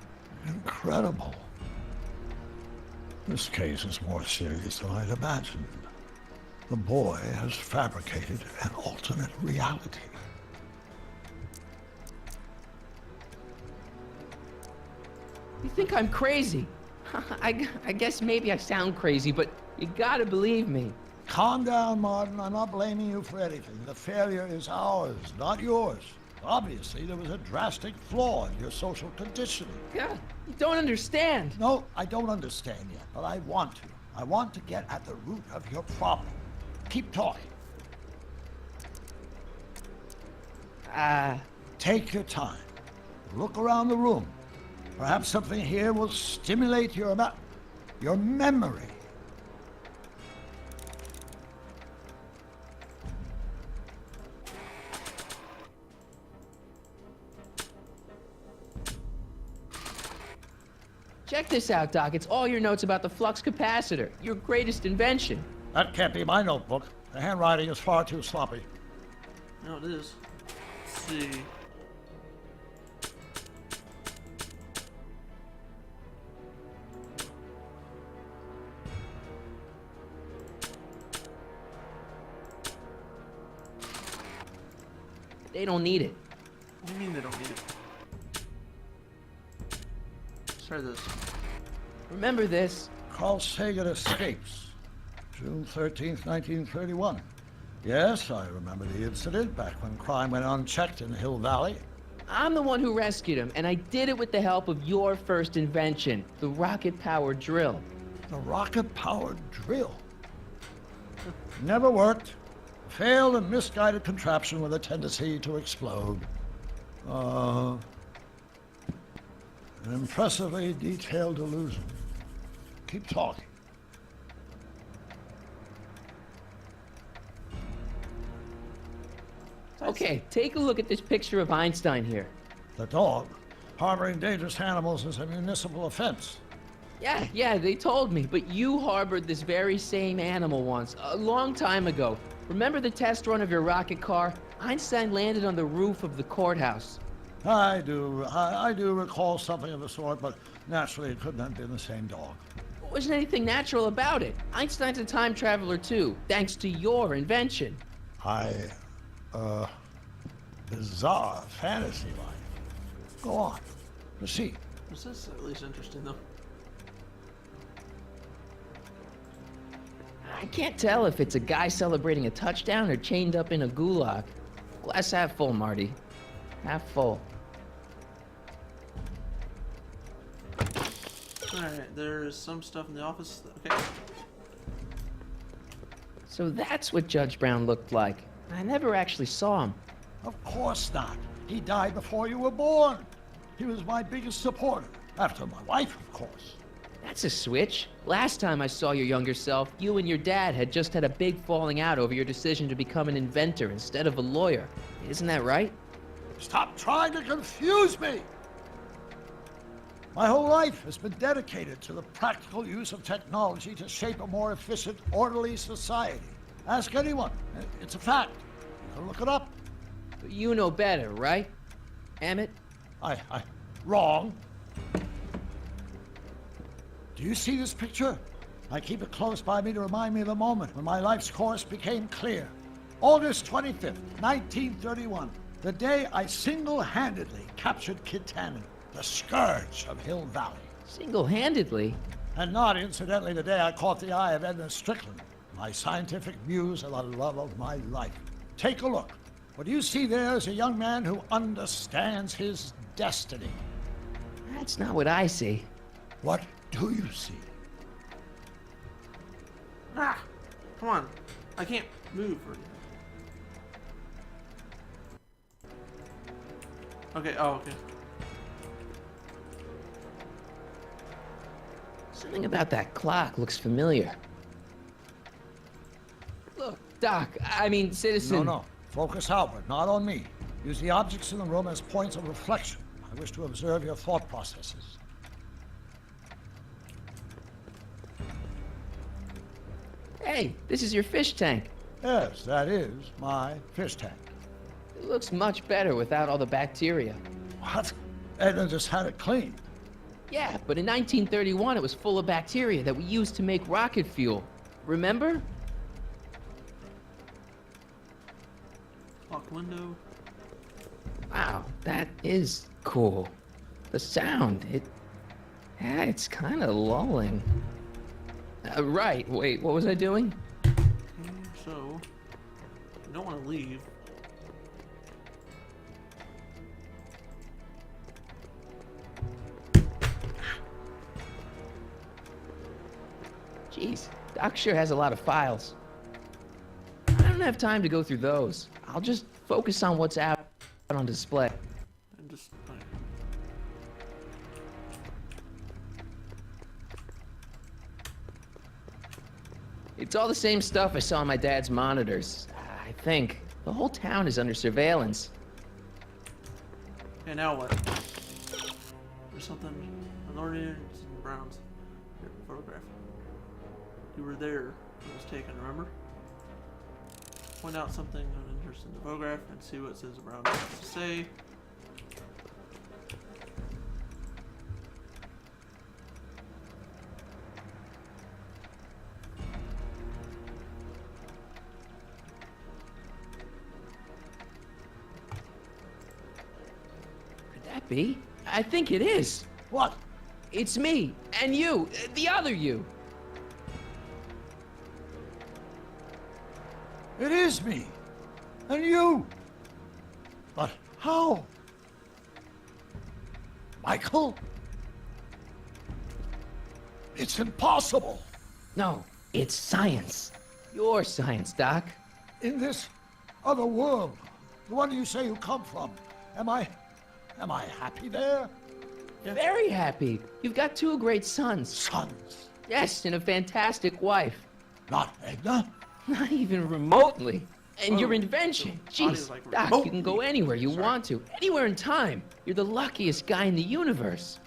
Incredible. This case is more serious than I'd imagined. The boy has fabricated an alternate reality. You think I'm crazy? I guess maybe I sound crazy, but you gotta believe me. Calm down, Martin. I'm not blaming you for anything. The failure is ours, not yours. Obviously, there was a drastic flaw in your social conditioning. Yeah, you don't understand. No, I don't understand yet, but I want to. I want to get at the root of your problem. Keep talking. Take your time. Look around the room. Perhaps something here will stimulate your memory. Check this out, Doc. It's all your notes about the flux capacitor, your greatest invention. That can't be my notebook. The handwriting is far too sloppy. No, it is. Let's see. They don't need it. What do you mean they don't need it? Let's try this. Remember this? Carl Sagan escapes. June 13th, 1931. Yes, I remember the incident back when crime went unchecked in Hill Valley. I'm the one who rescued him, and I did it with the help of your first invention, the rocket-powered drill. The rocket-powered drill? Never worked. Failed and misguided contraption with a tendency to explode. An impressively detailed illusion. Keep talking. Okay, take a look at this picture of Einstein here. The dog. Harboring dangerous animals is a municipal offense. Yeah, they told me, but you harbored this very same animal once, a long time ago. Remember the test run of your rocket car? Einstein landed on the roof of the courthouse. I do recall something of the sort, but naturally it couldn't have been the same dog. There wasn't anything natural about it. Einstein's a time traveler too, thanks to your invention. Bizarre fantasy life. Go on. Proceed. This is at least interesting, though. I can't tell if it's a guy celebrating a touchdown or chained up in a gulag. Glass half full, Marty. Half full. Alright, there's some stuff in the office. Okay. So that's what Judge Brown looked like. I never actually saw him. Of course not. He died before you were born. He was my biggest supporter. After my wife, of course. That's a switch. Last time I saw your younger self, you and your dad had just had a big falling out over your decision to become an inventor instead of a lawyer. Isn't that right? Stop trying to confuse me! My whole life has been dedicated to the practical use of technology to shape a more efficient, orderly society. Ask anyone. It's a fact. You can look it up. But you know better, right? Emmett? Wrong. Do you see this picture? I keep it close by me to remind me of the moment when my life's course became clear. August 25th, 1931. The day I single-handedly captured Kid Tannen, the scourge of Hill Valley. Single-handedly? And not, incidentally, the day I caught the eye of Edna Strickland, my scientific muse and the love of my life. Take a look. What you see there is a young man who understands his destiny. That's not what I see. What do you see? Ah! Come on. I can't move or anything. Okay, oh, okay. Something about that clock looks familiar. Look, Doc, I mean, Citizen... No. Focus outward, not on me. Use the objects in the room as points of reflection. I wish to observe your thought processes. Hey, this is your fish tank. Yes, that is my fish tank. It looks much better without all the bacteria. What? Edna just had it cleaned. Yeah, but in 1931 it was full of bacteria that we used to make rocket fuel. Remember? Lock window. Wow, that is cool. The sound, it's kind of lulling. Right, wait, what was I doing? Okay, so, I don't want to leave. Jeez, Doc sure has a lot of files. I don't have time to go through those. I'll just focus on what's out on display. And just, It's all the same stuff I saw on my dad's monitors. I think. The whole town is under surveillance. Okay, now what? There's something. Minority Browns. Here, photograph. You were there. It was taken, remember? Point out something of interest in the photograph and see what it says Brown has to say. Be? I think it is. What? It's me, and you, the other you. It is me, and you. But how? Michael? It's impossible. No, it's science. Your science, Doc. In this other world, the one you say you come from, am I happy there? Yeah. Very happy. You've got two great sons. Sons? Yes, and a fantastic wife. Not Edna? Not even remotely. And your invention. Jeez, like Doc, you can go anywhere you want to. Anywhere in time. You're the luckiest guy in the universe.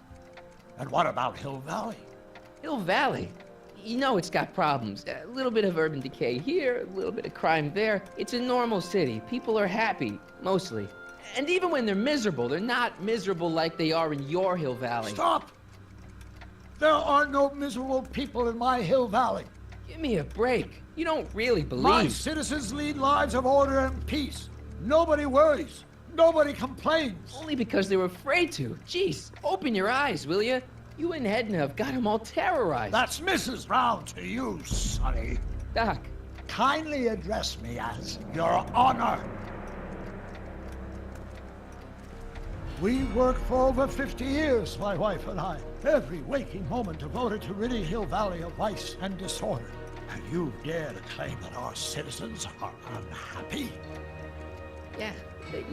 And what about Hill Valley? Hill Valley? You know it's got problems. A little bit of urban decay here, a little bit of crime there. It's a normal city. People are happy, mostly. And even when they're miserable, they're not miserable like they are in your Hill Valley. Stop! There are no miserable people in my Hill Valley. Give me a break. You don't really believe... My citizens lead lives of order and peace. Nobody worries. Nobody complains. Only because they were afraid to. Jeez, open your eyes, will you? You and Edna have got them all terrorized. That's Mrs. Brown to you, Sonny. Doc. Kindly address me as Your Honor. We worked for over 50 years, my wife and I. Every waking moment devoted to ridding Hill Valley of vice and disorder. And you dare to claim that our citizens are unhappy?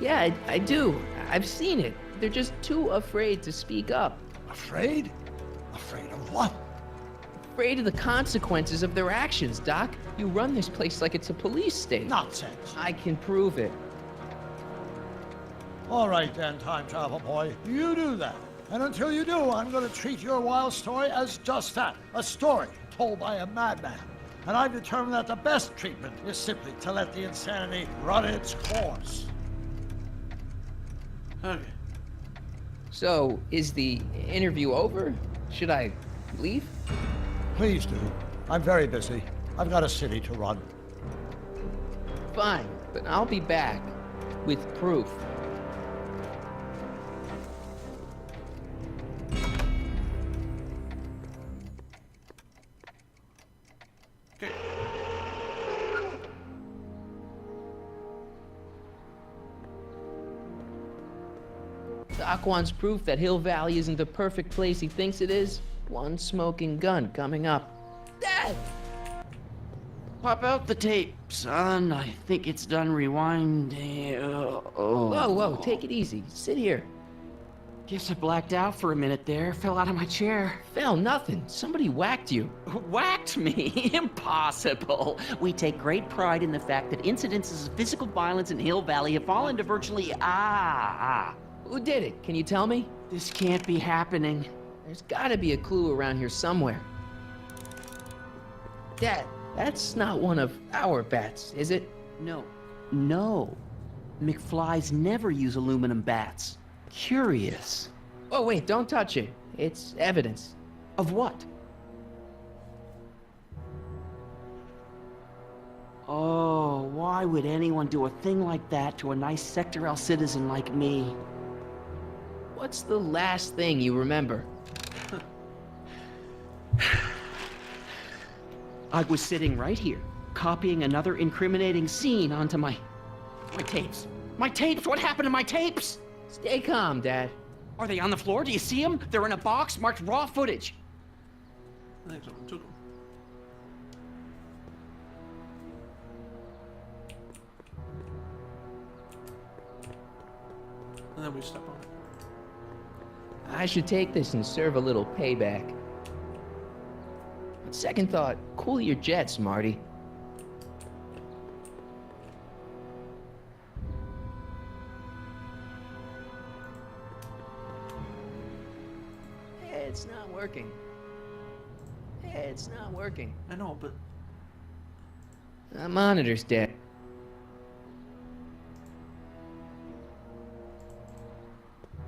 Yeah, I do. I've seen it. They're just too afraid to speak up. Afraid? Afraid of what? Afraid of the consequences of their actions, Doc. You run this place like it's a police state. Nonsense. I can prove it. All right then, time travel boy. You do that. And until you do, I'm going to treat your wild story as just that, a story told by a madman. And I've determined that the best treatment is simply to let the insanity run its course. Okay. So, is the interview over? Should I leave? Please do. I'm very busy. I've got a city to run. Fine, but I'll be back with proof. Okay. Doc wants proof that Hill Valley isn't the perfect place he thinks it is. One smoking gun coming up. Dad! Pop out the tape, son. I think it's done rewinding. Whoa, take it easy. Sit here. Guess I blacked out for a minute there. Fell out of my chair. Fell nothing. Somebody whacked you. Whacked me? Impossible. We take great pride in the fact that incidences of physical violence in Hill Valley have fallen to virtually Who did it? Can you tell me? This can't be happening. There's gotta be a clue around here somewhere. Dad, that's not one of our bats, is it? No. McFlys never use aluminum bats. Curious. Oh, wait, don't touch it. It's evidence. Of what? Oh, why would anyone do a thing like that to a nice Sector L citizen like me? What's the last thing you remember? I was sitting right here, copying another incriminating scene onto my tapes. My tapes! What happened to my tapes? Stay calm, Dad. Are they on the floor? Do you see them? They're in a box marked raw footage. I think someone took them. And then we step on it. I should take this and serve a little payback. On second thought, cool your jets, Marty. It's not working. It's not working. I know, but... The monitor's dead.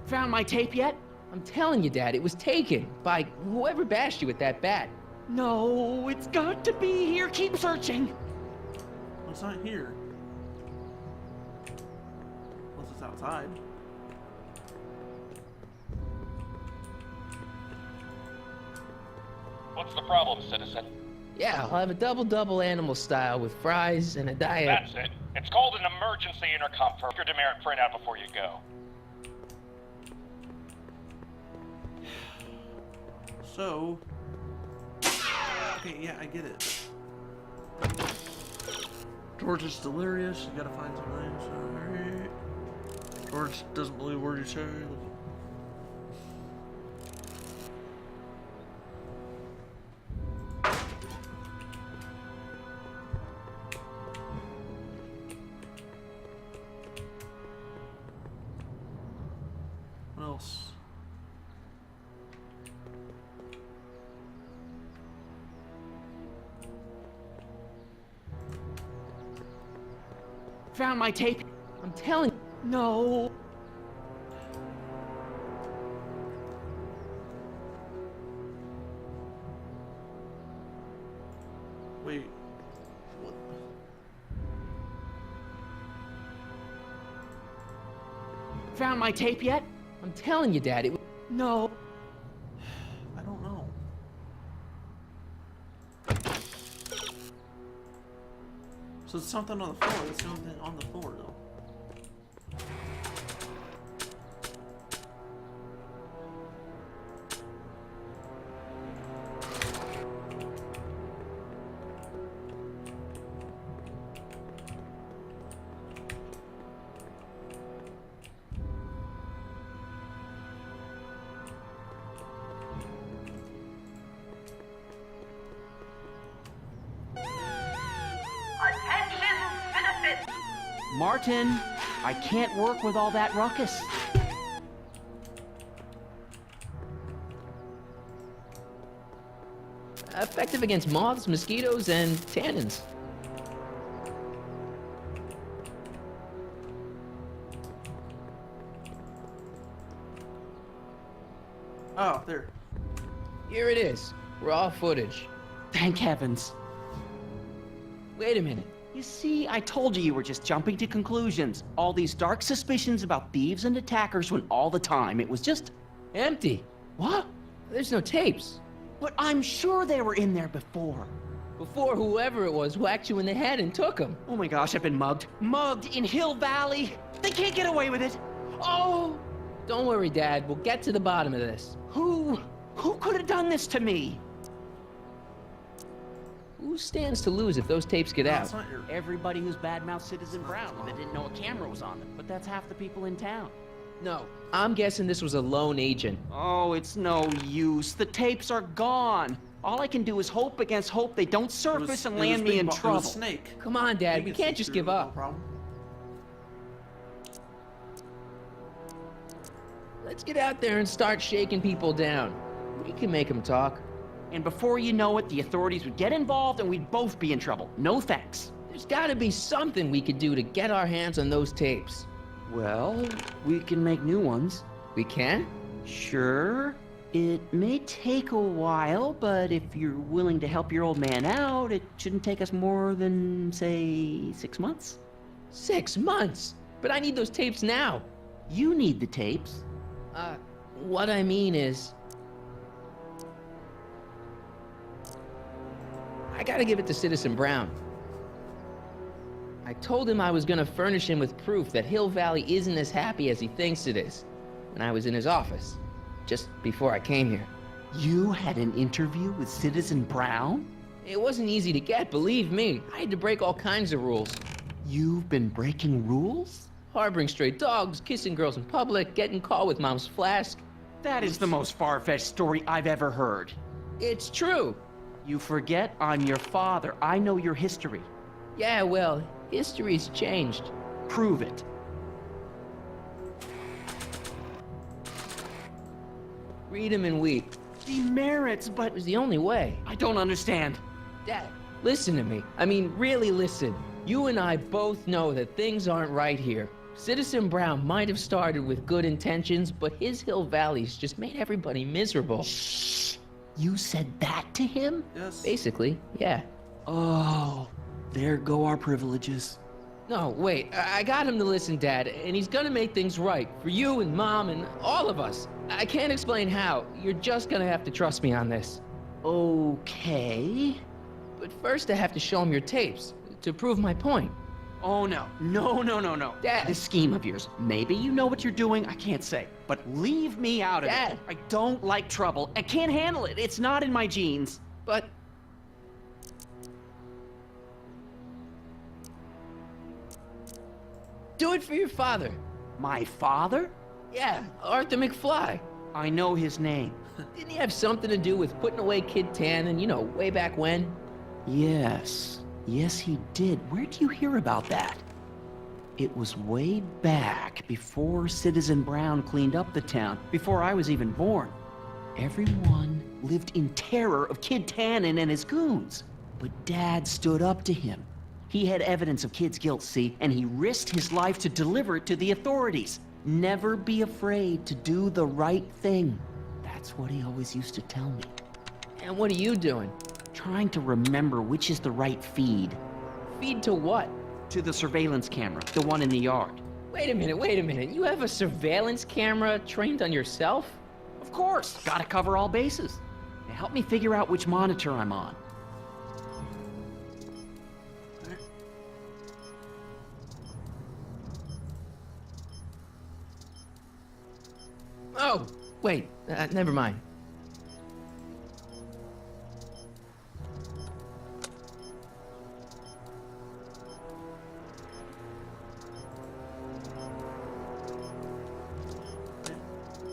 Found my tape yet? I'm telling you, Dad, it was taken by whoever bashed you with that bat. No, it's got to be here. Keep searching. Well, it's not here. Unless it's outside. What's the problem, citizen? Yeah, I'll have a double animal style with fries and a diet. That's it. It's called an emergency intercom for your demerit printout before you go. So... Okay, yeah, I get it. George is delirious. You gotta find something. Alright. George doesn't believe a word you say. What else? Found my tape. I'm telling you. No. Wait. What? Found my tape yet? I'm telling you, Dad, it... No. I don't know. So it's something on the floor. It's something on the floor, though. Attention, citizens! Martin, I can't work with all that ruckus. Effective against moths, mosquitoes, and tannins. Oh, there. Here it is. Raw footage. Thank heavens. Wait a minute. You see, I told you you were just jumping to conclusions. All these dark suspicions about thieves and attackers when all the time it was just empty. What? There's no tapes. But I'm sure they were in there before. Before whoever it was whacked you in the head and took them. Oh my gosh, I've been mugged. Mugged in Hill Valley. They can't get away with it. Oh! Don't worry, Dad. We'll get to the bottom of this. Who could have done this to me? Who stands to lose if those tapes get out? Everybody who's badmouthed Citizen Brown that didn't know a camera was on them. But that's half the people in town. No, I'm guessing this was a lone agent. Oh, it's no use. The tapes are gone. All I can do is hope against hope they don't surface and land me in trouble. Snake. Come on, Dad. We can't just give up. Let's get out there and start shaking people down. We can make them talk. And before you know it, the authorities would get involved and we'd both be in trouble. No thanks. There's gotta be something we could do to get our hands on those tapes. Well, we can make new ones. We can? Sure. It may take a while, but if you're willing to help your old man out, it shouldn't take us more than, say, 6 months. 6 months? But I need those tapes now. You need the tapes. What I mean is... I gotta give it to Citizen Brown. I told him I was gonna furnish him with proof that Hill Valley isn't as happy as he thinks it is when I was in his office, just before I came here. You had an interview with Citizen Brown? It wasn't easy to get, believe me. I had to break all kinds of rules. You've been breaking rules? Harboring stray dogs, kissing girls in public, getting caught with Mom's flask. That is the most far-fetched story I've ever heard. It's true. You forget I'm your father. I know your history. Yeah, well, history's changed. Prove it. Read 'em and weep. Demerits, but... It was the only way. I don't understand. Dad, listen to me. I mean, really listen. You and I both know that things aren't right here. Citizen Brown might have started with good intentions, but his Hill Valley's just made everybody miserable. Shh! You said that to him? Yes. Basically, yeah. Oh, there go our privileges. No, wait, I got him to listen, Dad, and he's gonna make things right for you and Mom and all of us. I can't explain how. You're just gonna have to trust me on this. Okay. But first I have to show him your tapes to prove my point. Oh, no. No. Dad. This scheme of yours, maybe you know what you're doing, I can't say. But leave me out of Dad. it. I don't like trouble. I can't handle it. It's not in my genes. But... do it for your father. My father? Yeah, Arthur McFly. I know his name. Didn't he have something to do with putting away Kid Tannen, you know, way back when? Yes. Yes, he did. Where do you hear about that? It was way back before Citizen Brown cleaned up the town, before I was even born. Everyone lived in terror of Kid Tannen and his goons. But Dad stood up to him. He had evidence of Kid's guilt, see, and he risked his life to deliver it to the authorities. Never be afraid to do the right thing. That's what he always used to tell me. And what are you doing? Trying to remember which is the right feed. Feed to what? To the surveillance camera, the one in the yard. Wait a minute. You have a surveillance camera trained on yourself? Of course. Gotta cover all bases. Now help me figure out which monitor I'm on. Oh, wait. Never mind.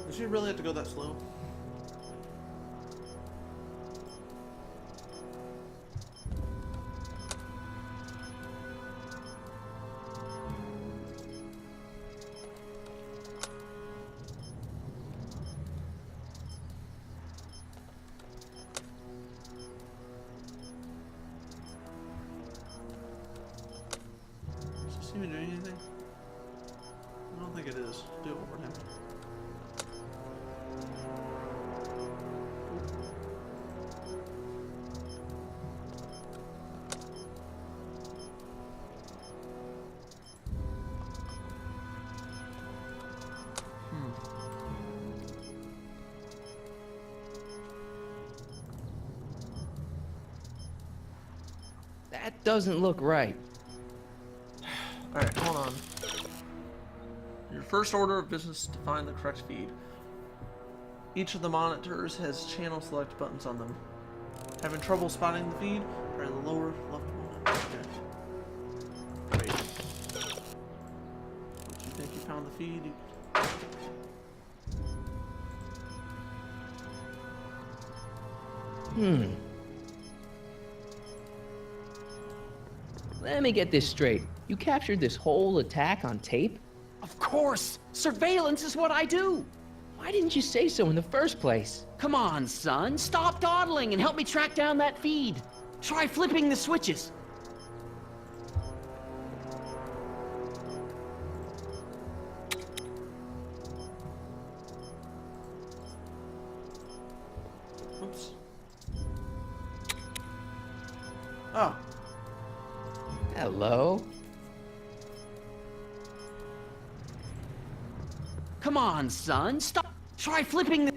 Does she really have to go that slow? I don't think it is. Do it one more time. That doesn't look right. Alright, hold on. Your first order of business is to find the correct feed. Each of the monitors has channel select buttons on them. Having trouble spotting the feed? Try the lower left one. Okay. Wait. Don't you think you found the feed? Let me get this straight. You captured this whole attack on tape? Of course! Surveillance is what I do! Why didn't you say so in the first place? Come on, son. Stop dawdling and help me track down that feed. Try flipping the switches. Oops. Oh. Hello? Come on, son. Stop. Try flipping the...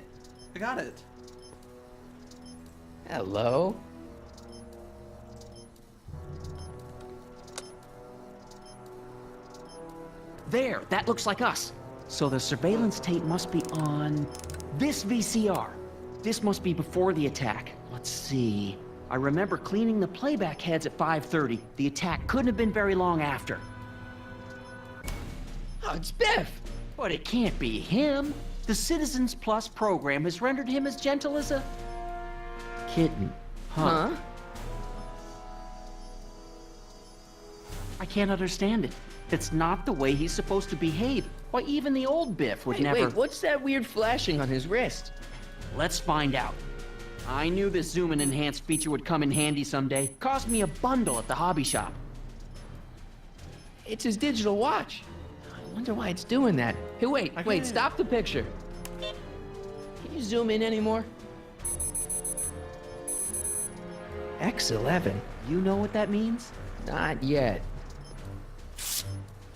I got it. Hello? There, that looks like us. So the surveillance tape must be on this VCR. This must be before the attack. Let's see. I remember cleaning the playback heads at 5:30. The attack couldn't have been very long after. Oh, it's Biff! But it can't be him. The Citizens Plus program has rendered him as gentle as a kitten. Huh? I can't understand it. It's not the way he's supposed to behave. Why, even the old Biff would never... Wait, what's that weird flashing on his wrist? Let's find out. I knew this zoom and enhance feature would come in handy someday. Cost me a bundle at the hobby shop. It's his digital watch. I wonder why it's doing that. Hey, wait, stop the picture. Can you zoom in anymore? X11. You know what that means? Not yet.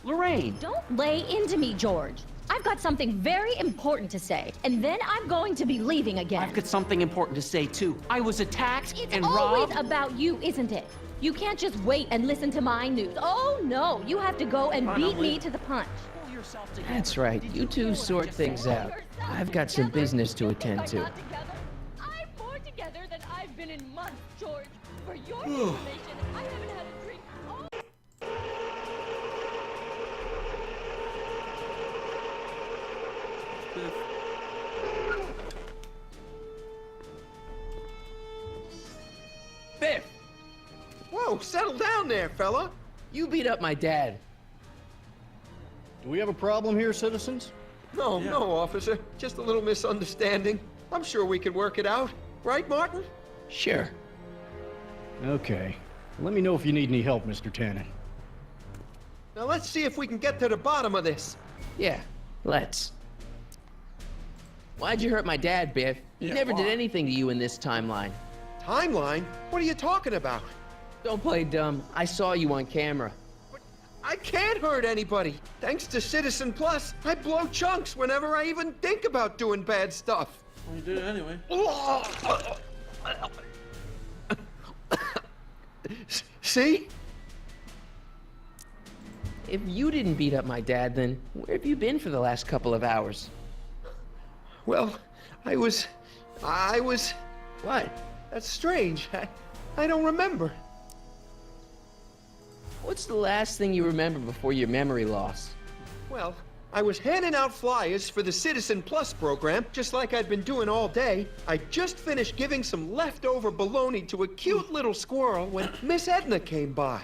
Lorraine! Don't lay into me, George. I've got something very important to say, and then I'm going to be leaving again. I've got something important to say, too. I was attacked and It's always robbed. about you, isn't it? You can't just wait and listen to my news. Oh, no. You have to go and beat me to the punch. That's right. You two sort things out. I've got some business to attend to. I'm more together than I've been in months, George. For your information, I haven't had a drink. Biff! Whoa, settle down there, fella. You beat up my dad. Do we have a problem here, citizens? No, no, officer. Just a little misunderstanding. I'm sure we can work it out. Right, Martin? Sure. Okay. Let me know if you need any help, Mr. Tannen. Now let's see if we can get to the bottom of this. Yeah, let's. Why'd you hurt my dad, Biff? He never did anything to you in this timeline. Timeline? What are you talking about? Don't play dumb. I saw you on camera. I can't hurt anybody. Thanks to Citizen Plus, I blow chunks whenever I even think about doing bad stuff. Well, you did it anyway. See? If you didn't beat up my dad, then where have you been for the last couple of hours? Well, I was... What? That's strange. I don't remember. What's the last thing you remember before your memory loss? Well, I was handing out flyers for the Citizen Plus program, just like I'd been doing all day. I just finished giving some leftover bologna to a cute little squirrel when Miss Edna came by.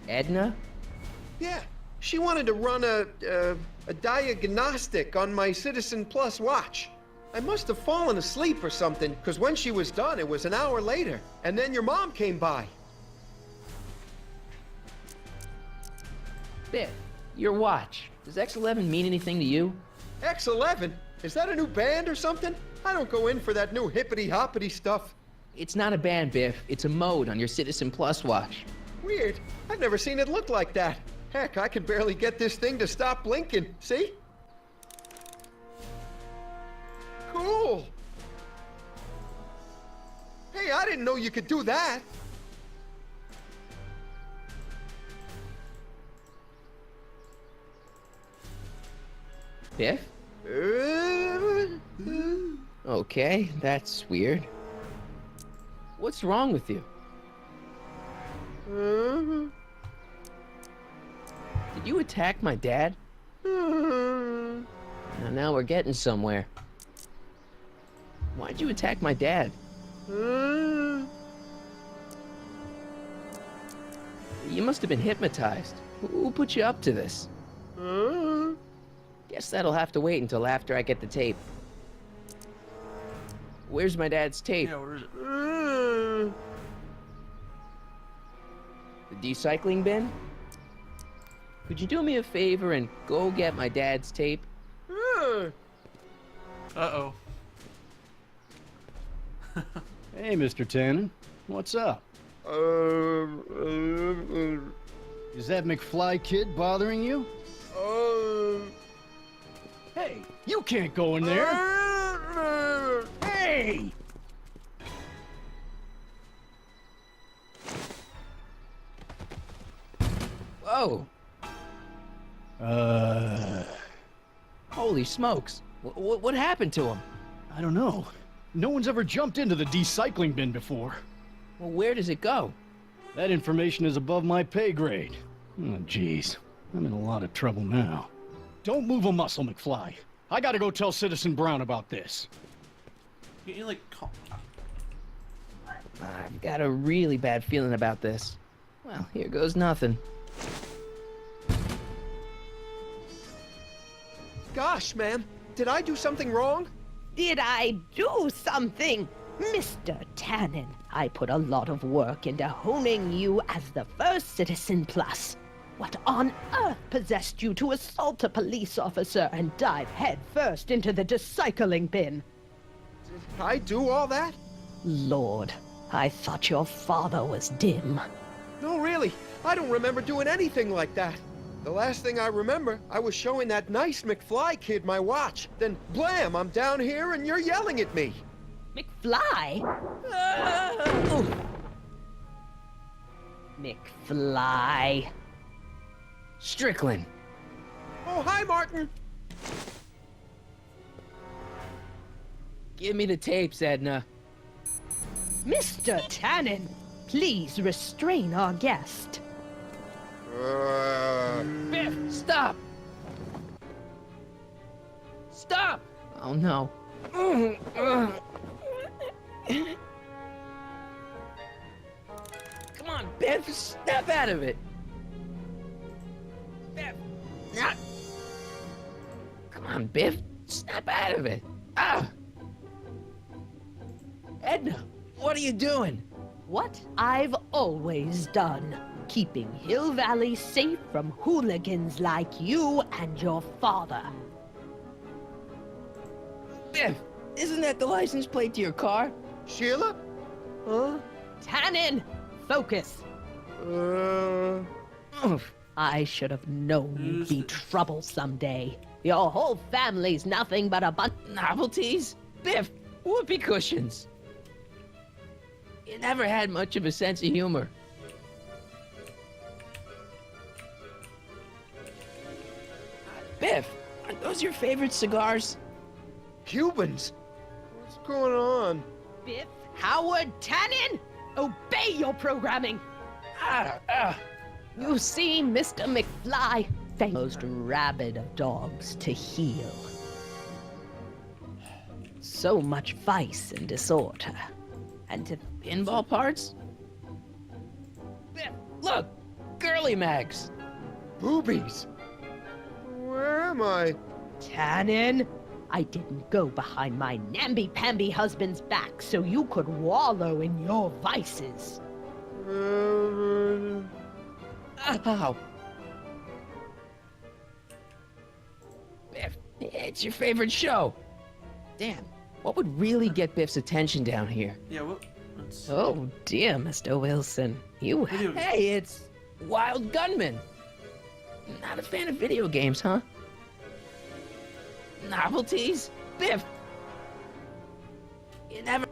Edna? Yeah, she wanted to run a diagnostic on my Citizen Plus watch. I must have fallen asleep or something, because when she was done, it was an hour later. And then your mom came by. Biff, Your watch. Does X11 mean anything to you? X11? Is that a new band or something? I don't go in for that new hippity-hoppity stuff. It's not a band, Biff. It's a mode on your Citizen Plus watch. Weird. I've never seen it look like that. Heck, I can barely get this thing to stop blinking. See? Cool. Hey, I didn't know you could do that. Biff? Okay, that's weird. What's wrong with you? Did you attack my dad? Now we're getting somewhere. Why'd you attack my dad? You must have been hypnotized. Who put you up to this? Guess that'll have to wait until after I get the tape. Where's my dad's tape? Yeah, where is it? The recycling bin? Could you do me a favor and go get my dad's tape? Uh-oh. Hey, Mr. Tannen. What's up? Is that McFly kid bothering you? Hey, you can't go in there! Hey! Whoa! Holy smokes! What happened to him? I don't know. No one's ever jumped into the recycling bin before. Well, where does it go? That information is above my pay grade. Oh, jeez. I'm in a lot of trouble now. Don't move a muscle, McFly. I gotta go tell Citizen Brown about this. Can you, like, call... I've got a really bad feeling about this. Well, here goes nothing. Gosh, man. Did I do something wrong? Did I do something? Mr. Tannen, I put a lot of work into honing you as the first Citizen Plus. What on earth possessed you to assault a police officer and dive headfirst into the recycling bin? Did I do all that? Lord, I thought your father was dim. No, really. I don't remember doing anything like that. The last thing I remember, I was showing that nice McFly kid my watch. Then, blam, I'm down here and you're yelling at me. McFly? McFly. Strickland. Oh, hi, Martin. Give me the tapes, Edna. Mr. Tannen, please restrain our guest. Biff, stop! Stop! Oh, no. Come on, Biff, snap out of it. Biff, not. Come on, Biff, snap out of it. Ah! Edna, what are you doing? What I've always done. Keeping Hill Valley safe from hooligans like you and your father. Biff, isn't that the license plate to your car? Sheila? Huh? Tannen, focus. I should have known you'd be trouble someday. Your whole family's nothing but a bunch of novelties. Biff, whoopee cushions. You never had much of a sense of humor. Biff, aren't those your favorite cigars? Cubans? What's going on? Biff Howard Tannen, obey your programming. You see, Mr. McFly, the most rabid of dogs to heel. So much vice and disorder. And to pinball parts? Biff, look! Girly mags! Boobies! Where am I? Tannen, I didn't go behind my namby-pamby husband's back so you could wallow in your vices. Ow! It's your favorite show. Damn, what would really get Biff's attention down here? Yeah, what? Let's... Oh dear, Mr. Wilson. You Hey, it's Wild Gunman. Not a fan of video games, huh? Novelties? Biff! You never...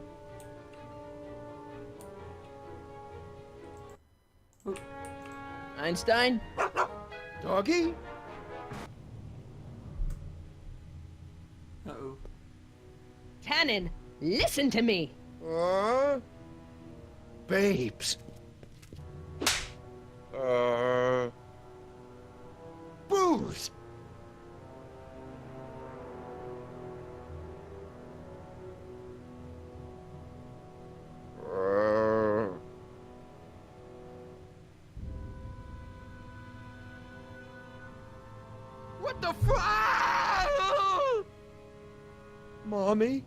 Einstein? Doggy? Uh-oh. Tannen, listen to me. Babes. Booze. What the fuck? Mommy?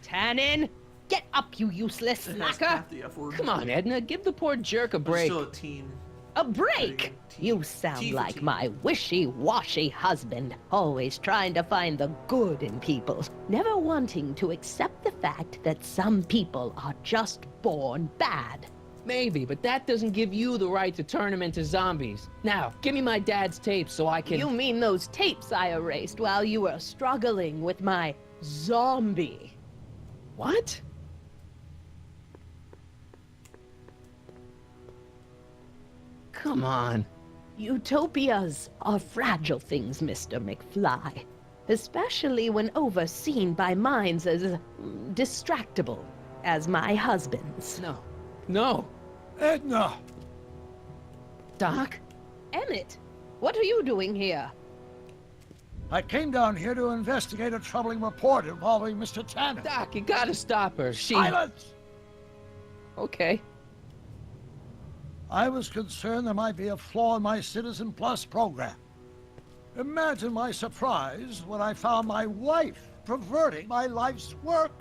Tannen, get up, you useless It has slacker. half the F word. Come on, Edna, give the poor jerk a I'm break. still a teen. A break? You sound like my wishy-washy husband, always trying to find the good in people, never wanting to accept the fact that some people are just born bad. Maybe, but that doesn't give you the right to turn them into zombies. Now, give me my dad's tapes so I can... You mean those tapes I erased while you were struggling with my zombie? What? Come on. Utopias are fragile things, Mr. McFly. Especially when overseen by minds as distractible as my husband's. No. No. Edna! Doc? Emmett, what are you doing here? I came down here to investigate a troubling report involving Mr. Tannen. Doc, you gotta stop her. Silence! Okay. I was concerned there might be a flaw in my Citizen Plus program. Imagine my surprise when I found my wife perverting my life's work.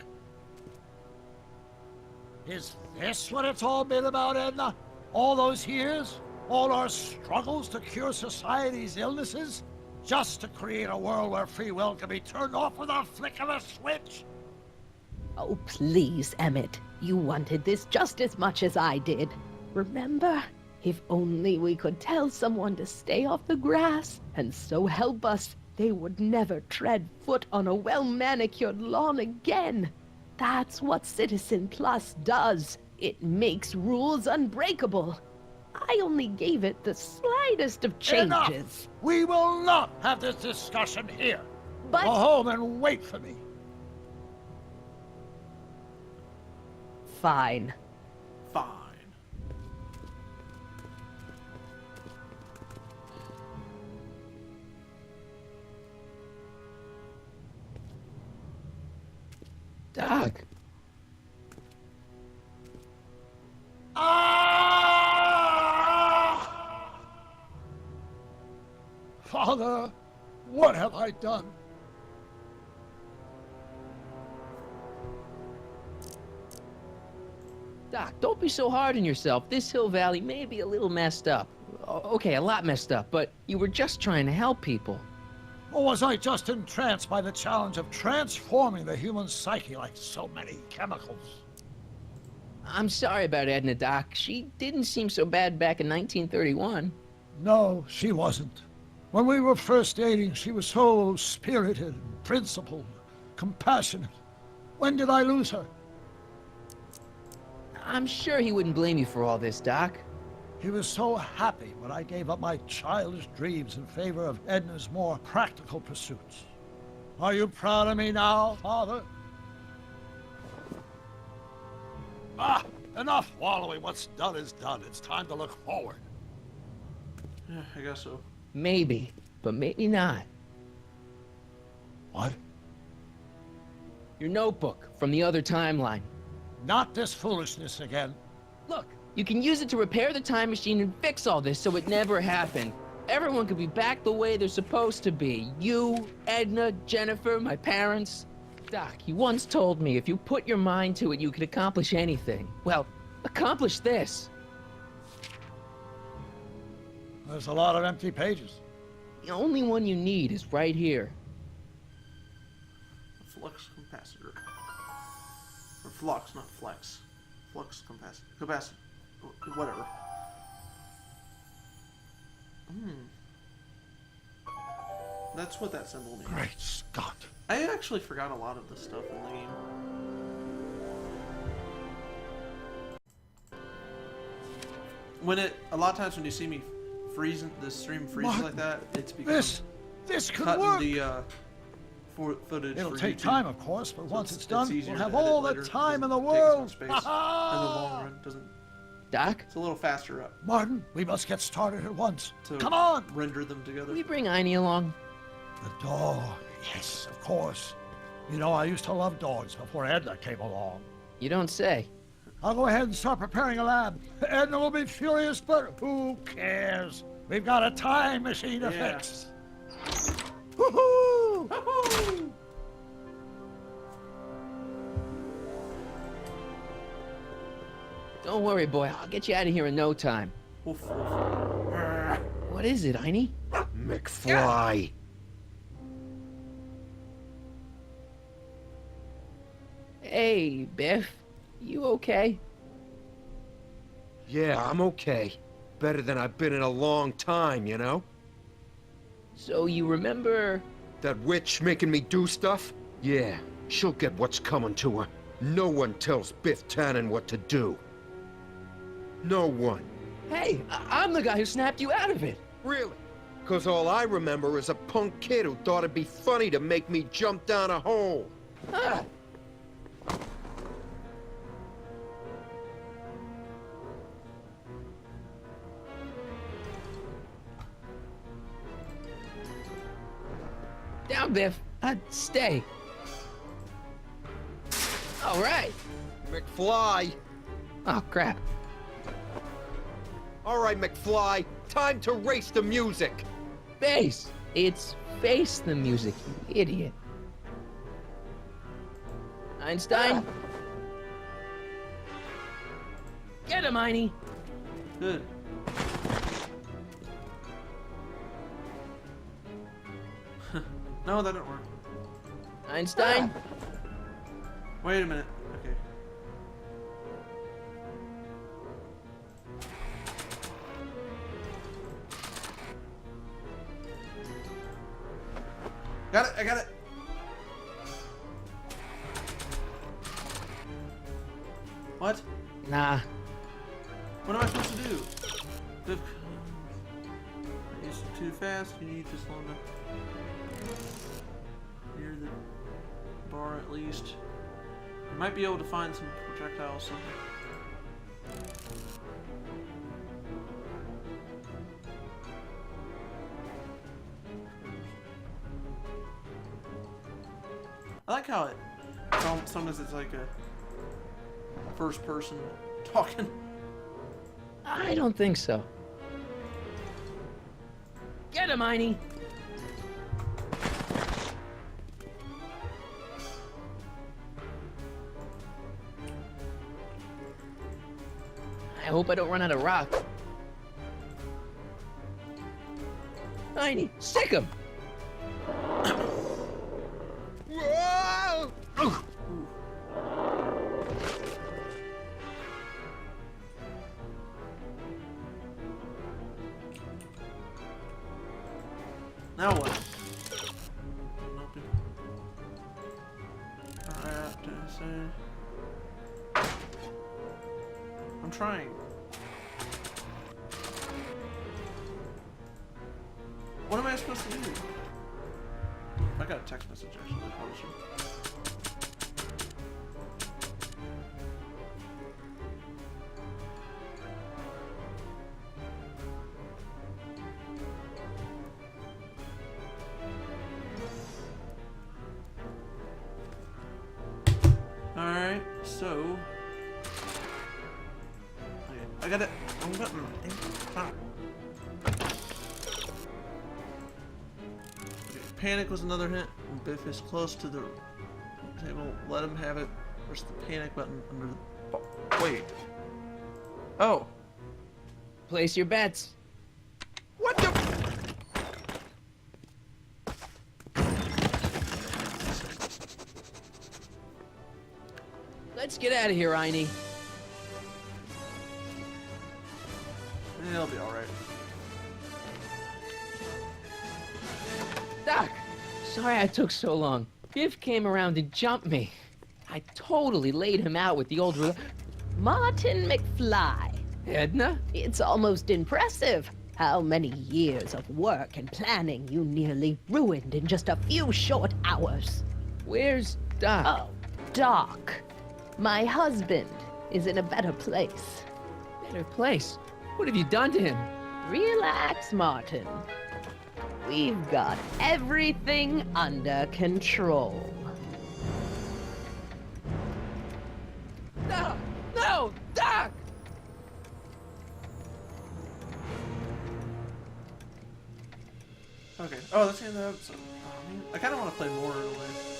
Is this what it's all been about, Edna? All those years? All our struggles to cure society's illnesses? Just to create a world where free will can be turned off with a flick of a switch? Oh, please, Emmett. You wanted this just as much as I did. Remember? If only we could tell someone to stay off the grass, and so help us, they would never tread foot on a well-manicured lawn again. That's what Citizen Plus does. It makes rules unbreakable. I only gave it the slightest of changes. Enough! We will not have this discussion here. But... Go home and wait for me. Fine. Fine. Doc. Father, what have I done? Doc, don't be so hard on yourself. This Hill Valley may be a little messed up. Okay, a lot messed up, but you were just trying to help people. Or was I just entranced by the challenge of transforming the human psyche like so many chemicals? I'm sorry about Edna, Doc. She didn't seem so bad back in 1931. No, she wasn't. When we were first dating, she was so spirited, principled, compassionate. When did I lose her? I'm sure he wouldn't blame you for all this, Doc. He was so happy when I gave up my childish dreams in favor of Edna's more practical pursuits. Are you proud of me now, Father? Enough wallowing. What's done is done. It's time to look forward. Yeah, I guess so. Maybe, but maybe not. What? Your notebook from the other timeline. Not this foolishness again. Look, you can use it to repair the time machine and fix all this so it never happened. Everyone could be back the way they're supposed to be. You, Edna, Jennifer, my parents. Doc, you once told me if you put your mind to it, you could accomplish anything. Well, accomplish this. There's a lot of empty pages. The only one you need is right here. Flux capacitor. Or flux, not flex. Flux capacitor. Capacitor. Whatever. That's what that symbol means. Great Scott. I actually forgot a lot of this stuff in the game. A lot of times when you see me freezing, the stream freezes like that, it's because this could cutting work. the footage. It'll for take YouTube. time, of course, but once it's done, easier we'll to have edit all the later. time in the Doesn't take as much world. space in the long run. Doesn't. Doc? It's a little faster up Martin, we must get started at once. to Come on! render them together. Can we bring Einie along? The dog. Yes, of course. You know, I used to love dogs before Edna came along. You don't say. I'll go ahead and start preparing a lab. Edna will be furious, but who cares? We've got a time machine to fix. Woohoo! Woohoo! Don't worry, boy. I'll get you out of here in no time. Oof. What is it, Einie? McFly. Hey, Biff. You okay? Yeah, I'm okay. Better than I've been in a long time, you know? So you remember... That witch making me do stuff? Yeah, she'll get what's coming to her. No one tells Biff Tannen what to do. No one. Hey, I'm the guy who snapped you out of it. Really? Because all I remember is a punk kid who thought it'd be funny to make me jump down a hole. Ah. Down, Biff. Stay. All right. McFly. Oh, crap. All right, McFly. Time to race the music. Face. It's face the music, you idiot. Einstein. Get him, Einie. Good. No, that didn't work. Einstein. Wait a minute. Okay. Got it, I got it. What? Nah. What am I supposed to do? It's too fast, you need to slow down. Near the bar at least. You might be able to find some projectiles somewhere. I like how sometimes it's like a first person talking. I don't think so. Get him, Einie. I hope I don't run out of rock. Einie, stick him! Whoa! Now what? Nothing. I'm trying. What am I supposed to do? I got a text message actually. I probably should. Alright, so... Okay, I got it. I'm button. Panic was another hint. When Biff is close to the table, let him have it. Press the panic button under the... Wait. Oh. Place your bets. Let's get out of here, Einie. It'll be alright. Doc! Sorry I took so long. Biff came around and jumped me. I totally laid him out with the old... Martin McFly. Edna? It's almost impressive how many years of work and planning you nearly ruined in just a few short hours. Where's Doc? Oh, Doc. My husband is in a better place. Better place? What have you done to him? Relax, Martin. We've got everything under control. No! No! Doc! Okay. Oh, that's the end of the episode. Oh, man. I kind of want to play more in a way.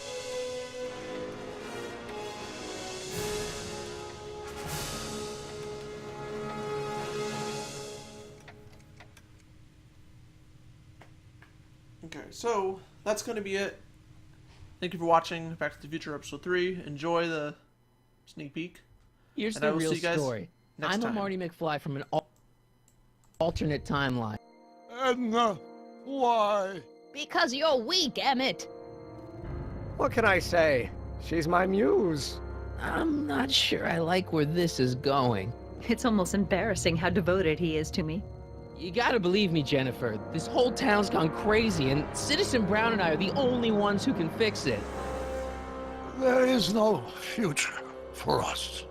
Okay, so that's going to be it. Thank you for watching Back to the Future Episode 3. Enjoy the sneak peek. Here's and I the will real see you guys story. next I'm time. a Marty McFly from an alternate timeline. Edna, why? Because you're weak, Emmett. What can I say? She's my muse. I'm not sure I like where this is going. It's almost embarrassing how devoted he is to me. You gotta believe me, Jennifer. This whole town's gone crazy, and Citizen Brown and I are the only ones who can fix it. There is no future for us.